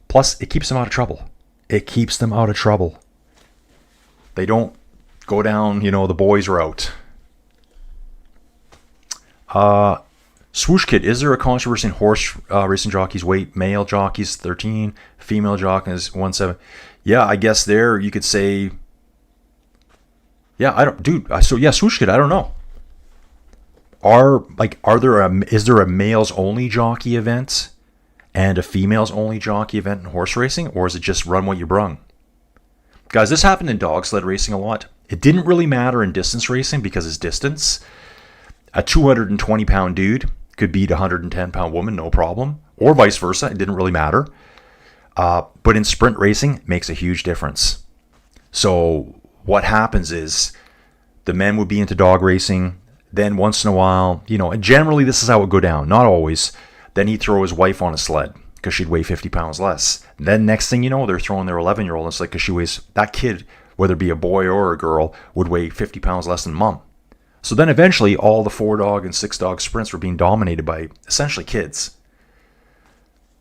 Plus, it keeps them out of trouble. It keeps them out of trouble. They don't go down, the boys route. Swoosh Kid, is there a controversy in horse racing jockeys' weight? Male jockeys 13, female jockeys 17. Yeah, I guess there you could say. Yeah, I don't, dude. So yeah, Swoosh Kid, I don't know. Is there a males only jockey event and a females only jockey event in horse racing, or is it just run what you brung? Guys, this happened in dog sled racing a lot. It didn't really matter in distance racing because it's distance. A 220-pound dude could beat a 110-pound woman, no problem. Or vice versa. It didn't really matter. But in sprint racing, it makes a huge difference. So what happens is the men would be into dog racing. Then once in a while, and generally this is how it would go down. Not always. Then he'd throw his wife on a sled because she'd weigh 50 pounds less. And then next thing you know, they're throwing their 11-year-old. It's like, because she weighs, that kid, whether it be a boy or a girl, would weigh 50 pounds less than mom. So then eventually all the 4-dog and 6-dog sprints were being dominated by essentially kids.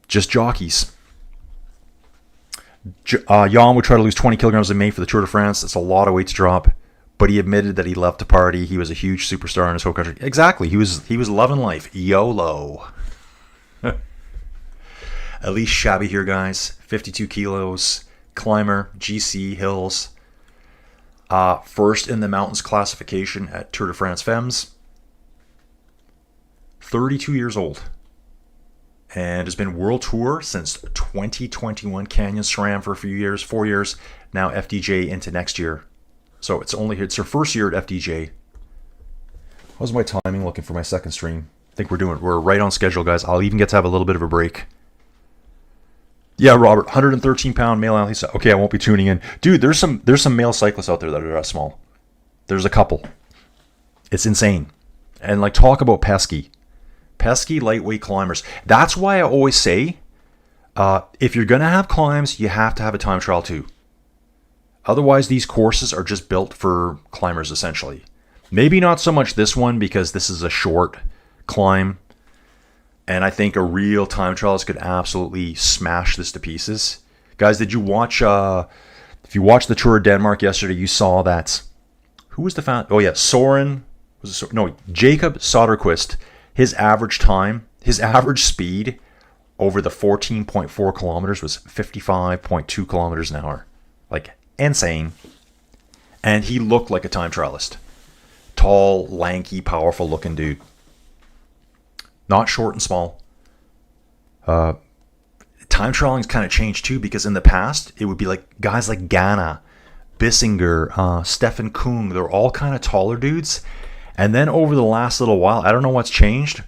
Just jockeys. Jan would try to lose 20 kilograms in May for the Tour de France. That's a lot of weight to drop. But he admitted that he loved to party. He was a huge superstar in his home country. Exactly. He was loving life. YOLO. At least shabby here, guys. 52 kilos. Climber. GC. Hills. First in the mountains classification at Tour de France Femmes. 32 years old. And has been World Tour since 2021. Canyon SRAM for a few years. 4 years. Now FDJ into next year. So it's her first year at FDJ. How's my timing looking for my second stream? I think we're right on schedule, guys. I'll even get to have a little bit of a break. Yeah, Robert, 113-pound male athlete. Okay, I won't be tuning in. Dude, there's some male cyclists out there that are that small. There's a couple. It's insane. And talk about pesky lightweight climbers. That's why I always say, if you're gonna have climbs, you have to have a time trial too. Otherwise, these courses are just built for climbers, essentially. Maybe not so much this one, because this is a short climb. And I think a real time trialist could absolutely smash this to pieces. Guys, did you watch... if you watched the Tour of Denmark yesterday, you saw that... Who was the fan? Oh, yeah, Soren... Jacob Soderquist. His average time, his average speed over the 14.4 kilometers was 55.2 kilometers an hour. Insane. And he looked like a time trialist. Tall, lanky, powerful looking dude. Not short and small. Time trialing's kind of changed too, because in the past it would be guys like Ganna, Bissinger, Stefan Kung. They're all kind of taller dudes. And then over the last little while, I don't know what's changed,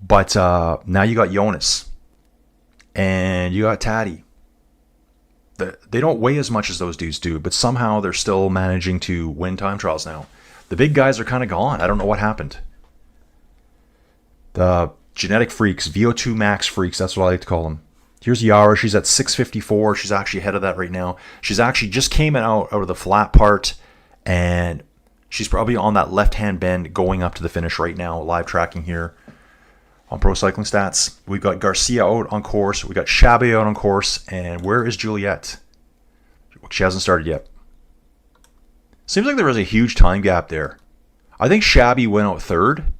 but now you got Jonas and you got Taddy. They don't weigh as much as those dudes do, but somehow they're still managing to win time trials now. The big guys are kind of gone. I don't know what happened. The genetic freaks, VO2 max freaks, that's what I like to call them. Here's Yara. She's at 654. She's actually ahead of that right now. She's actually just came out of the flat part, and she's probably on that left-hand bend going up to the finish right now. Live tracking here on Pro Cycling Stats. We've got Garcia out on course. We got Shabby out on course. And where is Juliette? She hasn't started yet. Seems like there was a huge time gap there. I think Shabby went out third.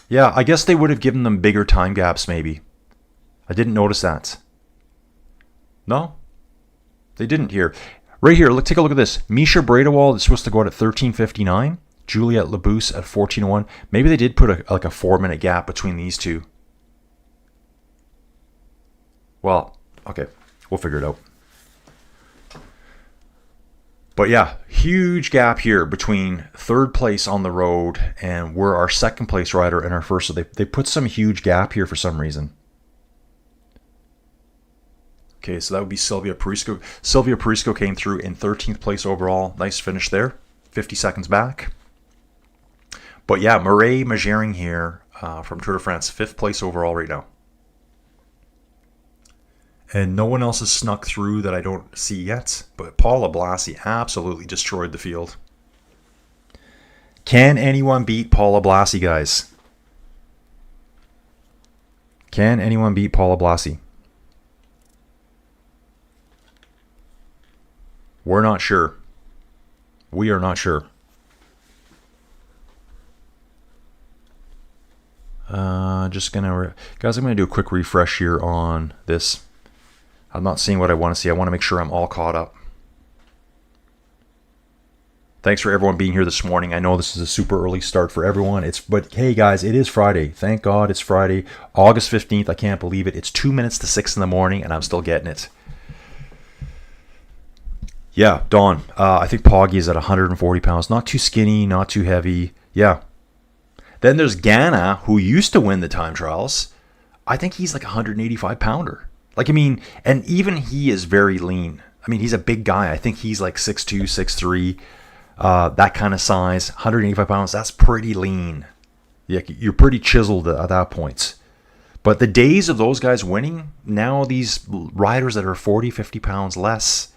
Yeah, I guess they would have given them bigger time gaps maybe. I didn't notice that. No? They didn't here. Right here, take a look at this. Misha Bradewald is supposed to go out at 13:59. Juliette Labousse at 14:01. Maybe they did put a 4-minute gap between these two. Well, okay. We'll figure it out. But yeah, huge gap here between third place on the road and we're our second place rider and our first. So they put some huge gap here for some reason. Okay, so that would be Sylvia Parisco. Sylvia Parisco came through in 13th place overall. Nice finish there. 50 seconds back. But yeah, Mireille Magering here from Tour de France. 5th place overall right now. And no one else has snuck through that I don't see yet. But Paula Blasi absolutely destroyed the field. Can anyone beat Paula Blasi, guys? Can anyone beat Paula Blasi? We're not sure. We are not sure. Just gonna... Guys, I'm going to do a quick refresh here on this. I'm not seeing what I want to see. I want to make sure I'm all caught up. Thanks for everyone being here this morning. I know this is a super early start for everyone. But hey guys, it is Friday. Thank God it's Friday. August 15th. I can't believe it. It's 2 minutes to 6 in the morning and I'm still getting it. Yeah, Dawn. I think Poggy is at 140 pounds. Not too skinny, not too heavy. Yeah. Then there's Ganna, who used to win the time trials. I think he's like a 185 pounder. Like, I mean, and even he is very lean. I mean, he's a big guy. I think he's like 6'2", 6'3", that kind of size. 185 pounds, that's pretty lean. Yeah, you're pretty chiseled at that point. But the days of those guys winning, now these riders that are 40, 50 pounds less,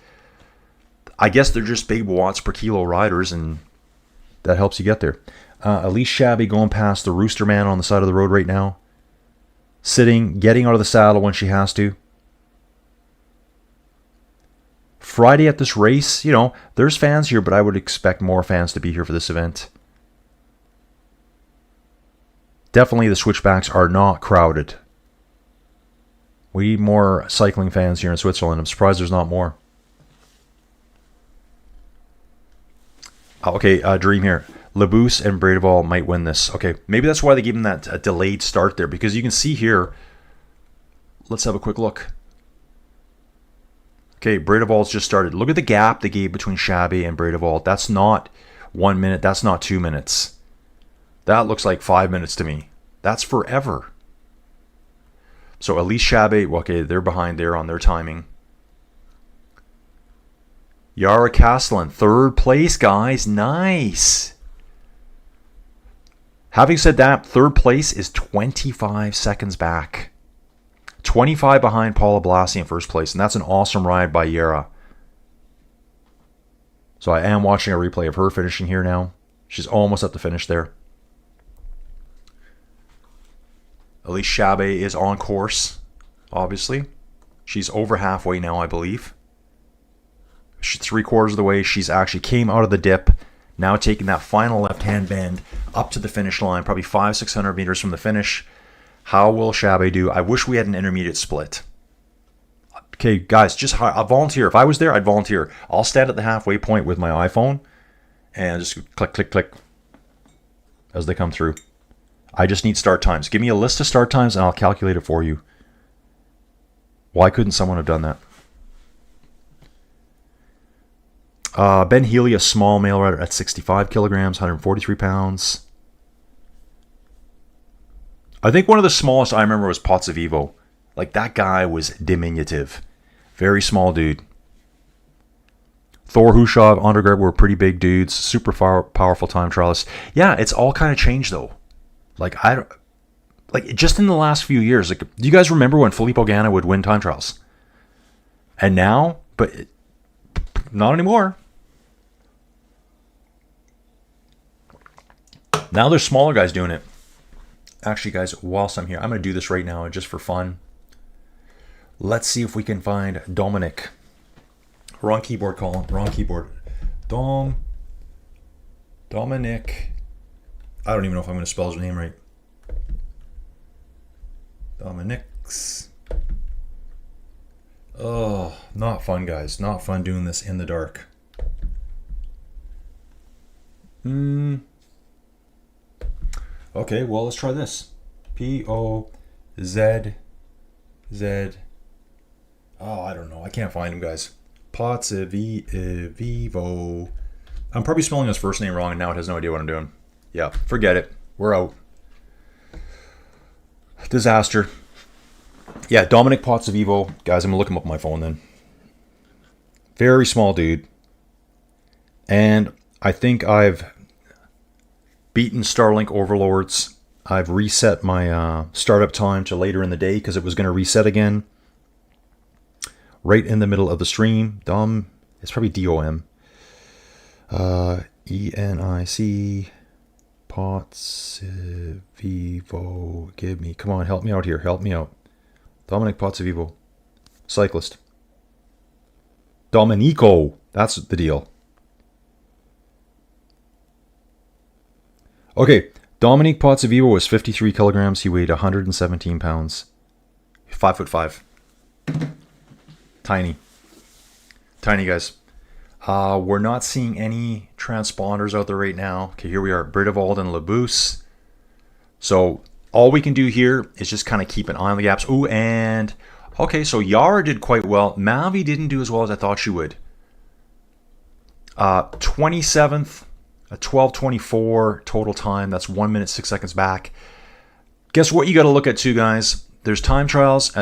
I guess they're just big watts per kilo riders, and that helps you get there. Elise Shabby going past the Rooster Man on the side of the road right now. Sitting, getting out of the saddle when she has to. Friday at this race, you know, there's fans here, but I would expect more fans to be here for this event. Definitely the switchbacks are not crowded. We need more cycling fans here in Switzerland. I'm surprised there's not more. Okay, Dream here. Labousse and Bradewald might win this. Okay, maybe that's why they gave him that delayed start there, because you can see here. Let's have a quick look. Okay, Bradewald's just started. Look at the gap they gave between Shabby and Bradewald. That's not 1 minute. That's not 2 minutes. That looks like 5 minutes to me. That's forever. So Elise Shabby, okay, they're behind there on their timing. Yara Castellan, 3rd place, guys. Nice. Having said that, 3rd place is 25 seconds back. 25 behind Paula Blasi in 1st place, and that's an awesome ride by Yara. So I am watching a replay of her finishing here now. She's almost at the finish there. Elise Shabby is on course, obviously. She's over halfway now, I believe. She's 3/4 of the way. She's actually came out of the dip, now taking that final left-hand bend up to the finish line, probably 500-600 meters from the finish. How will Shabby do? I wish we had an intermediate split. Okay, guys, I'll volunteer. If I was there, I'd volunteer. I'll stand at the halfway point with my iPhone and just click, click, click as they come through. I just need start times. Give me a list of start times and I'll calculate it for you. Why couldn't someone have done that? Ben Healy, a small male rider at 65 kilograms, 143 pounds. I think one of the smallest I remember was Pozzovivo. Like, that guy was diminutive. Very small dude. Thor Hushovd, Ondergaard were pretty big dudes, super powerful time trialists. Yeah, it's all kind of changed though. Like just in the last few years. Like, do you guys remember when Filippo Ganna would win time trials? And now, but not anymore. Now there's smaller guys doing it. Actually, guys, whilst I'm here, I'm going to do this right now just for fun. Let's see if we can find Dominic. Wrong keyboard, Colin. Wrong keyboard. Dominic. I don't even know if I'm going to spell his name right. Dominic's. Oh, not fun, guys. Not fun doing this in the dark. Okay, well, let's try this. P-O-Z-Z. Oh, I don't know. I can't find him, guys. Pozzovivo. I'm probably spelling his first name wrong, and now it has no idea what I'm doing. Yeah, forget it. We're out. Disaster. Yeah, Dominic Pozzovivo. Guys, I'm going to look him up on my phone then. Very small dude. And I think I've beaten Starlink Overlords. I've reset my startup time to later in the day because it was going to reset again. Right in the middle of the stream. Dom, it's probably D-O-M. E-N-I-C. Pozzovivo. Give me. Come on, help me out here. Help me out. Dominic Pozzovivo. Cyclist. Domenico. That's the deal. Okay. Dominic Pozzovivo was 53 kilograms. He weighed 117 pounds. 5'5". Tiny. Tiny, guys. We're not seeing any transponders out there right now. Okay, here we are. Bredevald and Labous. So all we can do here is just kind of keep an eye on the gaps. Ooh, and okay, so Yara did quite well. Mavi didn't do as well as I thought she would. 27th, a 12:24 total time. That's 1 minute 6 seconds back. Guess what you got to look at too, guys? There's time trials.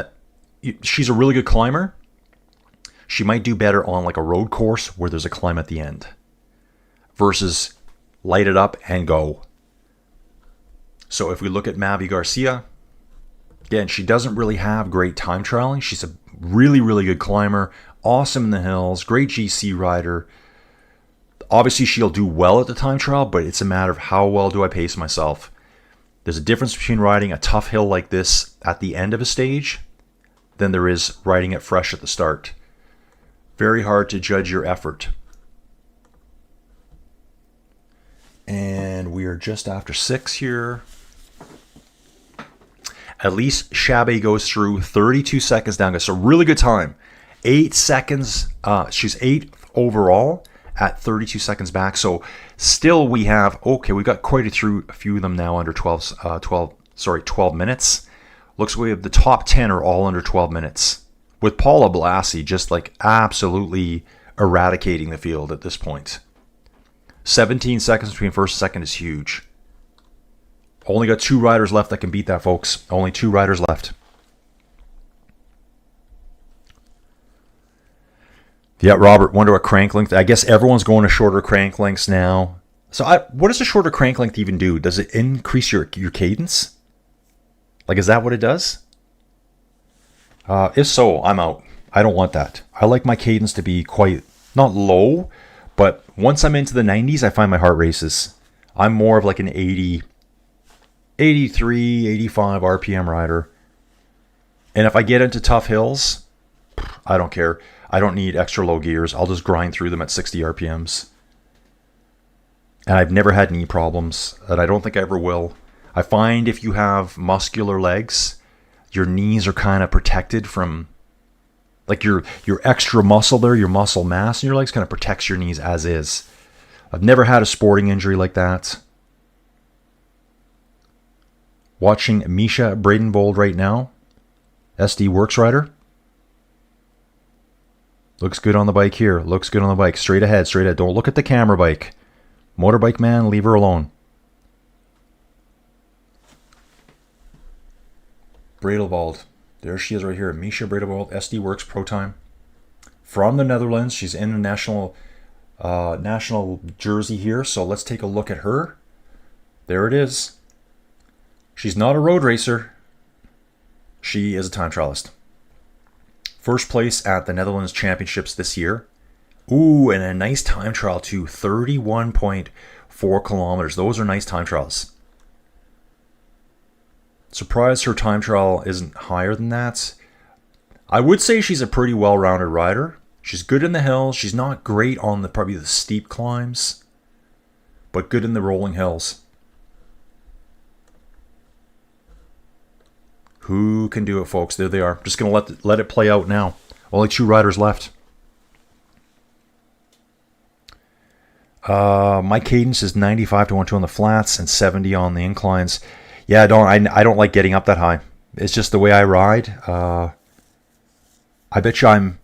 She's a really good climber. She might do better on like a road course where there's a climb at the end versus light it up and go. So if we look at Mavi Garcia, again, she doesn't really have great time trialing. She's a really, really good climber, awesome in the hills, great GC rider. Obviously, she'll do well at the time trial, but it's a matter of how well do I pace myself. There's a difference between riding a tough hill like this at the end of a stage than there is riding it fresh at the start. Very hard to judge your effort. And we are just after 6 here. At least Chabe goes through 32 seconds down. So really good time. 8 seconds. She's 8th overall at 32 seconds back. So still we have, okay, we got quite a few of them now under 12 minutes. Looks like we have the top 10 are all under 12 minutes. With Paula Blassi just like absolutely eradicating the field at this point. 17 seconds between first and second is huge. Only got 2 riders left that can beat that, folks. Only 2 riders left. Yeah, Robert, wonder what crank length. I guess everyone's going to shorter crank lengths now. So what does a shorter crank length even do? Does it increase your cadence? Like, is that what it does? If so, I'm out. I don't want that. I like my cadence to be quite, not low, but once I'm into the 90s, I find my heart races. I'm more of like an 80, 83, 85 RPM rider. And if I get into tough hills, I don't care. I don't need extra low gears. I'll just grind through them at 60 RPMs. And I've never had knee problems, and I don't think I ever will. I find if you have muscular legs, your knees are kind of protected from, like your extra muscle there, your muscle mass in your legs kind of protects your knees as is. I've never had a sporting injury like that. Watching Misha Bradenbold right now. SD Works rider. Looks good on the bike here. Looks good on the bike. Straight ahead, straight ahead. Don't look at the camera bike. Motorbike man, leave her alone. Bradelwald. There she is right here. Misha Bradelwald, SD Works Pro Time. From the Netherlands. She's in the national national jersey here. So let's take a look at her. There it is. She's not a road racer. She is a time trialist. First place at the Netherlands Championships this year. Ooh, and a nice time trial too. 31.4 kilometers. Those are nice time trials. Surprised her time trial isn't higher than that. I would say she's a pretty well-rounded rider. She's good in the hills. She's not great on probably the steep climbs, but good in the rolling hills. Who can do it, folks? There they are. Just going to let it play out now. Only 2 riders left. My cadence is 95 to 1-2 on the flats and 70 on the inclines. Yeah, I don't like getting up that high. It's just the way I ride. I bet you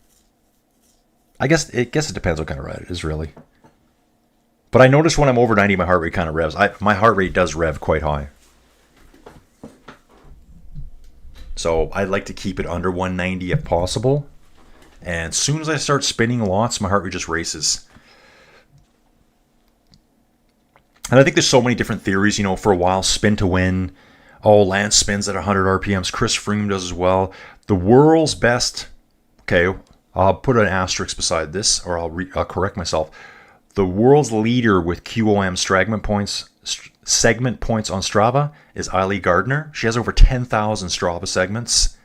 I guess it depends what kind of ride it is, really. But I notice when I'm over 90, my heart rate kind of revs. My heart rate does rev quite high. So I like to keep it under 190 if possible. And as soon as I start spinning lots, my heart rate just races. And I think there's so many different theories, for a while, spin to win. Oh, Lance spins at 100 RPMs. Chris Froome does as well. The world's best, okay, I'll put an asterisk beside this, or I'll correct myself. The world's leader with QOM segment points on Strava is Eileen Gardner. She has over 10,000 Strava segments.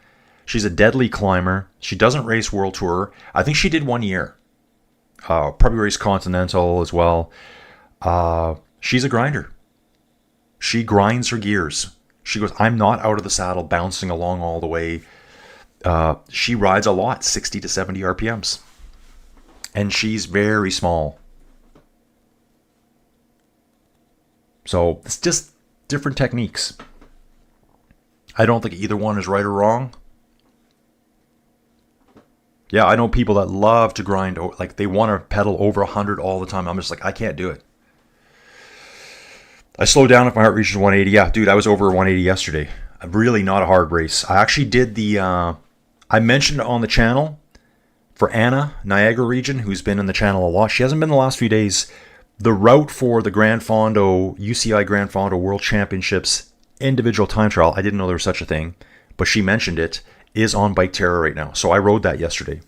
She's a deadly climber. She doesn't race World Tour. I think she did 1 year. Probably race Continental as well. She's a grinder. She grinds her gears. She goes, I'm not out of the saddle bouncing along all the way. She rides a lot, 60 to 70 RPMs. And she's very small. So it's just different techniques. I don't think either one is right or wrong. Yeah, I know people that love to grind, like they want to pedal over 100 all the time. I'm just like, I can't do it. I slow down if my heart reaches 180. Yeah, dude, I was over 180 yesterday. Really not a hard race. I actually did I mentioned on the channel for Anna, Niagara region, who's been in the channel a lot. She hasn't been the last few days. The route for the Grand Fondo, UCI Grand Fondo World Championships individual time trial, I didn't know there was such a thing, but she mentioned it, is on Bike Terror right now. So I rode that yesterday.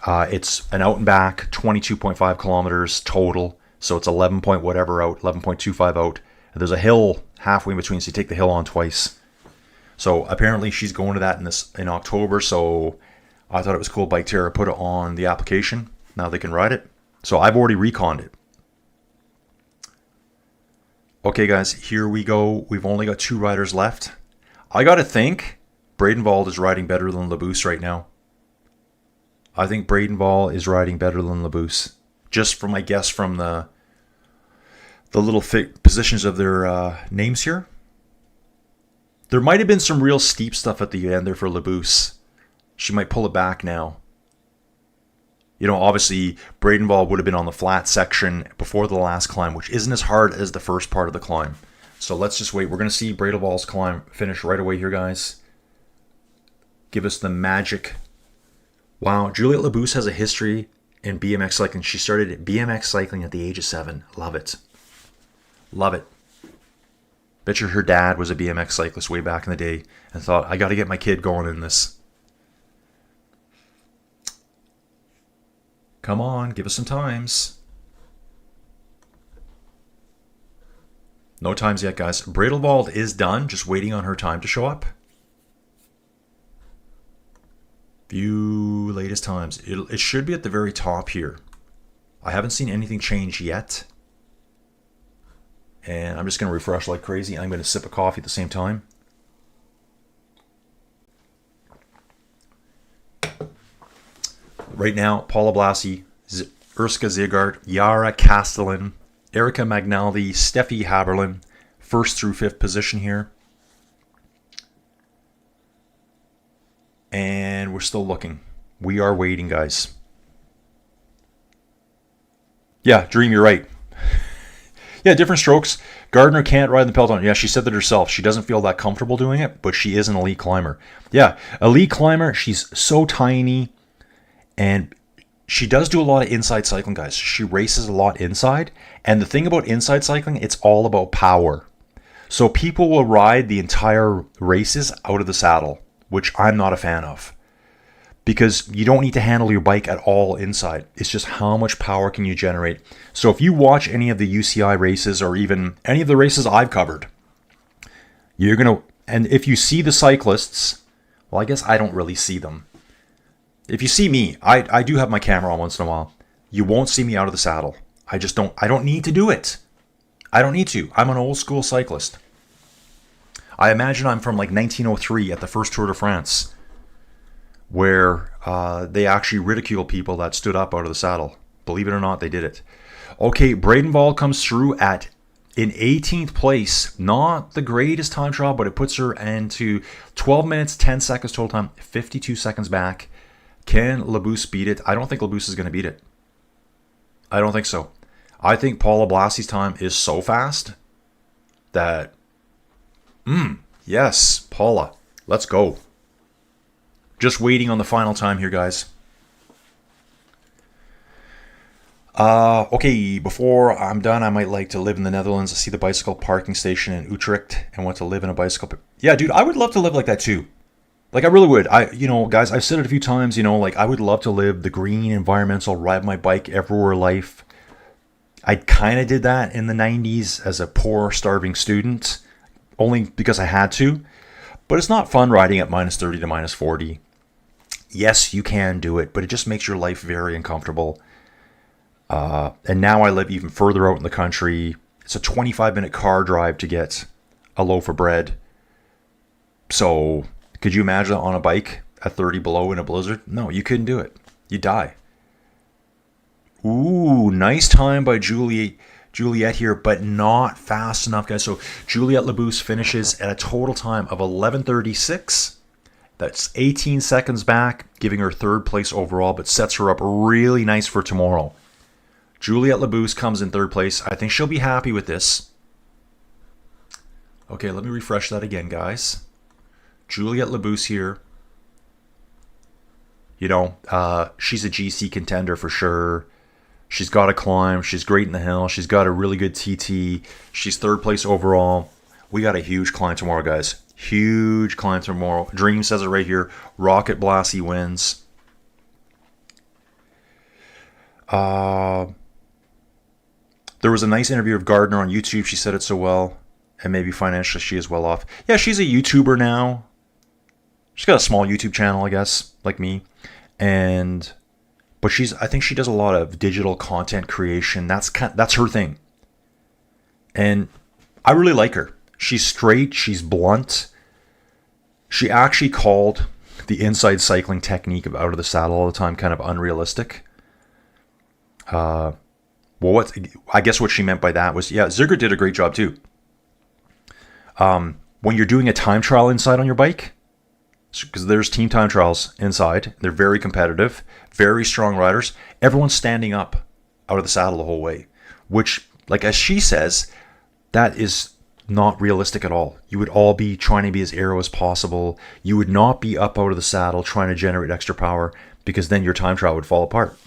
It's an out and back, 22.5 kilometers total. So it's 11 point whatever out, 11.25 out. There's a hill halfway in between, so you take the hill on twice. So apparently she's going to that in October. So I thought it was cool. Bike Terror put it on the application. Now they can ride it. So I've already reconned it. Okay, guys, here we go. We've only got 2 riders left. I got to think Bradenwald is riding better than Labous right now. I think Bradenwald is riding better than Labous. Just from my guess from the little positions of their names here. There might have been some real steep stuff at the end there for Labous. She might pull it back now. Obviously, Bradenwald would have been on the flat section before the last climb, which isn't as hard as the first part of the climb. So let's just wait. We're going to see Bradenwald's climb finish right away here, guys. Give us the magic. Wow, Juliette Labous has a history in BMX cycling. She started BMX cycling at the age of 7. Love it. Love it. Bet you her dad was a BMX cyclist way back in the day and thought, I got to get my kid going in this. Come on, give us some times. No times yet, guys. Bradenwald is done, just waiting on her time to show up. View latest times. It should be at the very top here. I haven't seen anything change yet. And I'm just going to refresh like crazy. I'm going to sip a coffee at the same time. Right now, Paula Blasi, Urska Zigart, Yara Castellan, Erica Magnaldi, Steffi Haberlin, 1st through 5th position here. And we're still looking. We are waiting, guys. Yeah, Dream, you're right. Yeah, different strokes. Gardner can't ride in the peloton. Yeah, she said that herself. She doesn't feel that comfortable doing it, but she is an elite climber. Yeah, elite climber. She's so tiny, and she does do a lot of inside cycling, guys. She races a lot inside. And the thing about inside cycling, it's all about power. So people will ride the entire races out of the saddle, which I'm not a fan of. Because you don't need to handle your bike at all inside. It's just how much power can you generate. So if you watch any of the UCI races or even any of the races I've covered, you're going to, and if you see the cyclists, well, I guess I don't really see them. If you see me, I do have my camera on once in a while. You won't see me out of the saddle. I don't need to do it. I don't need to. I'm an old school cyclist. I imagine I'm from like 1903 at the first Tour de France, where they actually ridicule people that stood up out of the saddle. Believe it or not, they did it. Okay, Bradenval comes through in 18th place. Not the greatest time trial, but it puts her into 12 minutes, 10 seconds total time, 52 seconds back. Can Labous beat it? I don't think Labous is going to beat it. I don't think so. I think Paula Blassi's time is so fast that, yes, Paula, let's go. Just waiting on the final time here, guys. Okay, before I'm done, I might like to live in the Netherlands. I see the bicycle parking station in Utrecht and want to live in a bicycle. Yeah, dude, I would love to live like that too. Like, I really would. Guys, I've said it a few times, like, I would love to live the green, environmental, ride my bike everywhere life. I kind of did that in the 90s as a poor, starving student, only because I had to. But it's not fun riding at minus 30 to minus 40. Yes, you can do it, but it just makes your life very uncomfortable. And now I live even further out in the country. It's a 25-minute car drive to get a loaf of bread. So could you imagine on a bike at 30 below in a blizzard? No, you couldn't do it. You'd die. Ooh, nice time by Juliet here, but not fast enough, guys. So Juliet Labous finishes at a total time of 11:36. That's 18 seconds back, giving her third place overall, but sets her up really nice for tomorrow. Juliet Labous comes in third place. I think she'll be happy with this. Okay, let me refresh that again, guys. Juliet Labous here. She's a GC contender for sure. She's got to climb. She's great in the hill. She's got a really good TT. She's third place overall. We got a huge climb tomorrow, guys. Huge climb tomorrow. Dream says it right here. Rocket Blassie wins. There was a nice interview of Gardner on YouTube. She said it so well. And maybe financially she is well off. Yeah, she's a YouTuber now. She's got a small YouTube channel, I guess, like me. But I think she does a lot of digital content creation. That's her thing. And I really like her. She's straight. She's blunt. She actually called the inside cycling technique of out of the saddle all the time kind of unrealistic. I guess what she meant by that was, yeah, Zigert did a great job too. When you're doing a time trial inside on your bike, because there's team time trials inside, they're very competitive, very strong riders. Everyone's standing up out of the saddle the whole way, which, like as she says, that is not realistic at all. You would all be trying to be as aero as possible. You would not be up out of the saddle trying to generate extra power, because then your time trial would fall apart.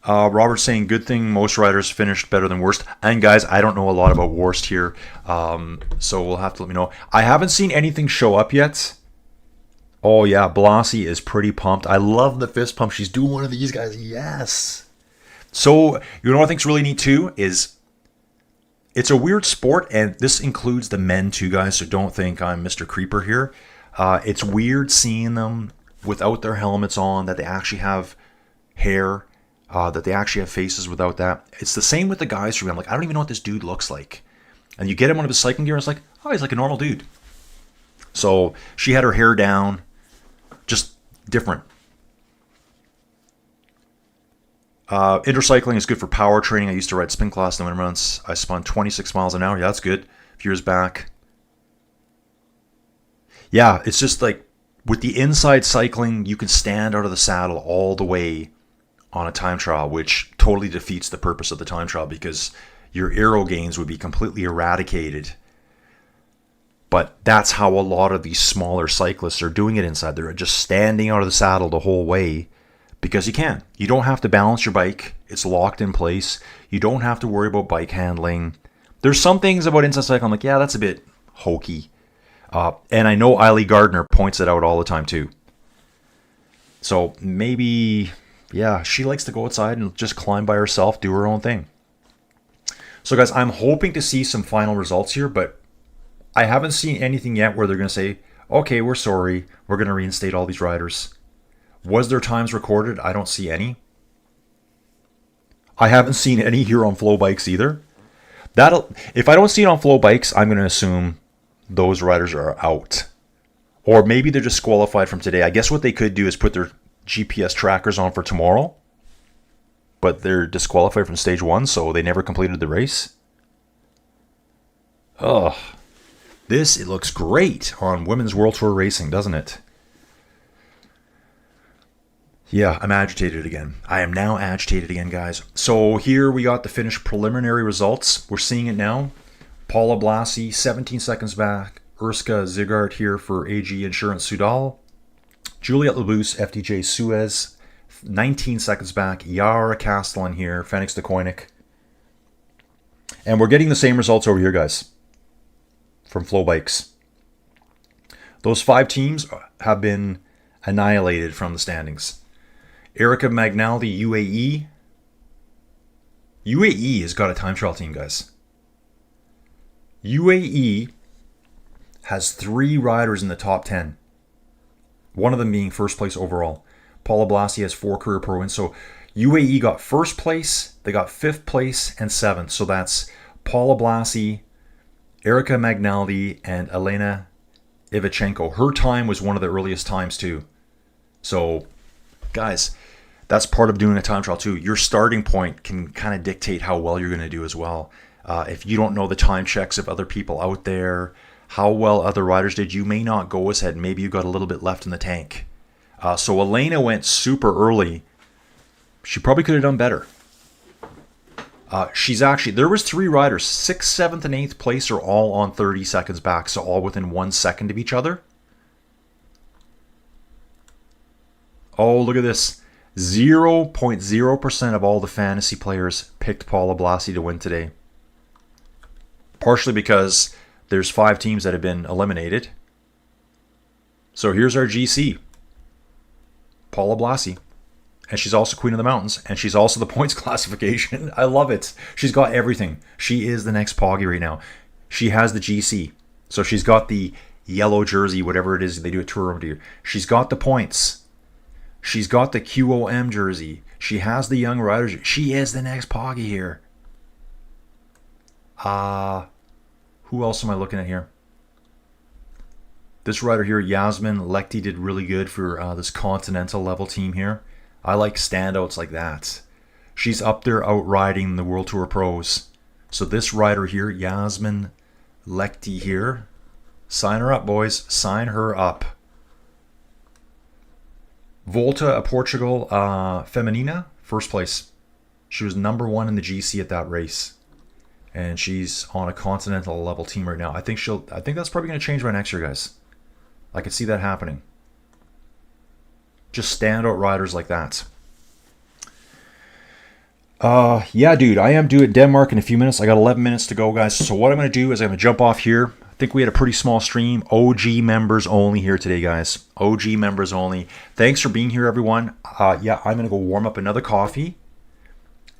Robert's saying, good thing most riders finished better than worst. And guys, I don't know a lot about worst here, so we'll have to let me know. I haven't seen anything show up yet. Oh yeah, Blassie is pretty pumped. I love the fist pump. She's doing one of these, guys. Yes. So, what I think's really neat too is it's a weird sport, and this includes the men too, guys, so don't think I'm Mr. Creeper here. It's weird seeing them without their helmets on, that they actually have hair. That they actually have faces without that. It's the same with the guys for me. I'm like, I don't even know what this dude looks like. And you get him one of his cycling gear, and it's like, oh, he's like a normal dude. So she had her hair down, just different. Intercycling is good for power training. I used to ride spin class in the winter months. I spun 26 miles an hour. Yeah, that's good. A few years back. Yeah, it's just like with the inside cycling, you can stand out of the saddle all the way on a time trial, which totally defeats the purpose of the time trial because your aero gains would be completely eradicated But that's how a lot of these smaller cyclists are doing it inside. They're just standing out of the saddle the whole way because you can. You don't have to balance your bike. It's locked in place. You don't have to worry about bike handling. There's some things about inside cycling I'm like, yeah, that's a bit hokey. And I know Eiley Gardner points it out all the time too. So maybe, yeah, she likes to go outside and just climb by herself, do her own thing. So guys, I'm hoping to see some final results here, but I haven't seen anything yet where they're going to say, okay, we're sorry, we're going to reinstate all these riders. Was there times recorded? I don't see any. I haven't seen any here on Flow Bikes either. If I don't see it on Flow Bikes, I'm going to assume those riders are out. Or maybe they're disqualified from today. I guess what they could do is put their GPS trackers on for tomorrow, but they're disqualified from stage 1, so they never completed the race. Ugh. It looks great on Women's World Tour Racing, doesn't it? Yeah, I'm agitated again. I am now agitated again, guys. So here we got the finished preliminary results. We're seeing it now. Paula Blasi, 17 seconds back. Urska Zigart here for AG Insurance Sudal. Juliette Labousse, FDJ Suez, 19 seconds back. Yara Castellan here, Fenix de Koenig. And we're getting the same results over here, guys, from Flow Bikes. Those 5 teams have been annihilated from the standings. Erica Magnaldi, UAE. UAE has got a time trial team, guys. UAE has 3 riders in the top 10. One of them being first place overall. Paula Blasi has 4 career pro wins. So UAE got first place, they got 5th place, and 7th. So that's Paula Blasi, Erica Magnaldi, and Elena Ivichenko. Her time was one of the earliest times too. So, guys, that's part of doing a time trial too. Your starting point can kind of dictate how well you're going to do as well. If you don't know the time checks of other people out there, how well other riders did, you may not go as ahead. Maybe you got a little bit left in the tank. So Elena went super early. She probably could have done better. There was 3 riders, 6th, 7th, and 8th place are all on 30 seconds back, so all within 1 second of each other. Oh, look at this. 0.0% of all the fantasy players picked Paula Blasi to win today. Partially because there's 5 teams that have been eliminated. So here's our GC. Paula Blasi. And she's also Queen of the Mountains. And she's also the points classification. I love it. She's got everything. She is the next Poggy right now. She has the GC. So she's got the yellow jersey, whatever it is they do at Tour Romandie. She's got the points. She's got the QOM jersey. She has the young riders. She is the next Poggy here. Who else am I looking at here? This rider here, Yasmin Lekti, did really good for this continental level team here. I like standouts like that. She's up there outriding the World Tour pros. So this rider here, Yasmin Lekti here, sign her up, boys. Sign her up. Volta of Portugal, Feminina, first place. She was number 1 in the GC at that race. And she's on a continental level team right now. I think that's probably going to change by next year, guys. I could see that happening. Just standout riders like that. Yeah, dude, I am due at Denmark in a few minutes. I got 11 minutes to go, guys. So what I'm going to do is I'm going to jump off here. I think we had a pretty small stream. OG members only here today, guys. OG members only. Thanks for being here, everyone. Yeah, I'm going to go warm up another coffee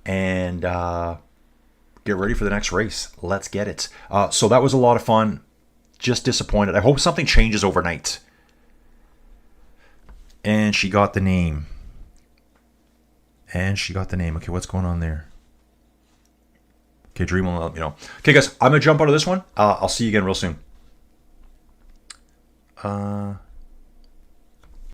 and get ready for the next race. Let's get it. So that was a lot of fun. Just disappointed. I hope something changes overnight. And she got the name. Okay, what's going on there? Okay, Dream will let me know. Okay, guys, I'm going to jump out of this one. I'll see you again real soon.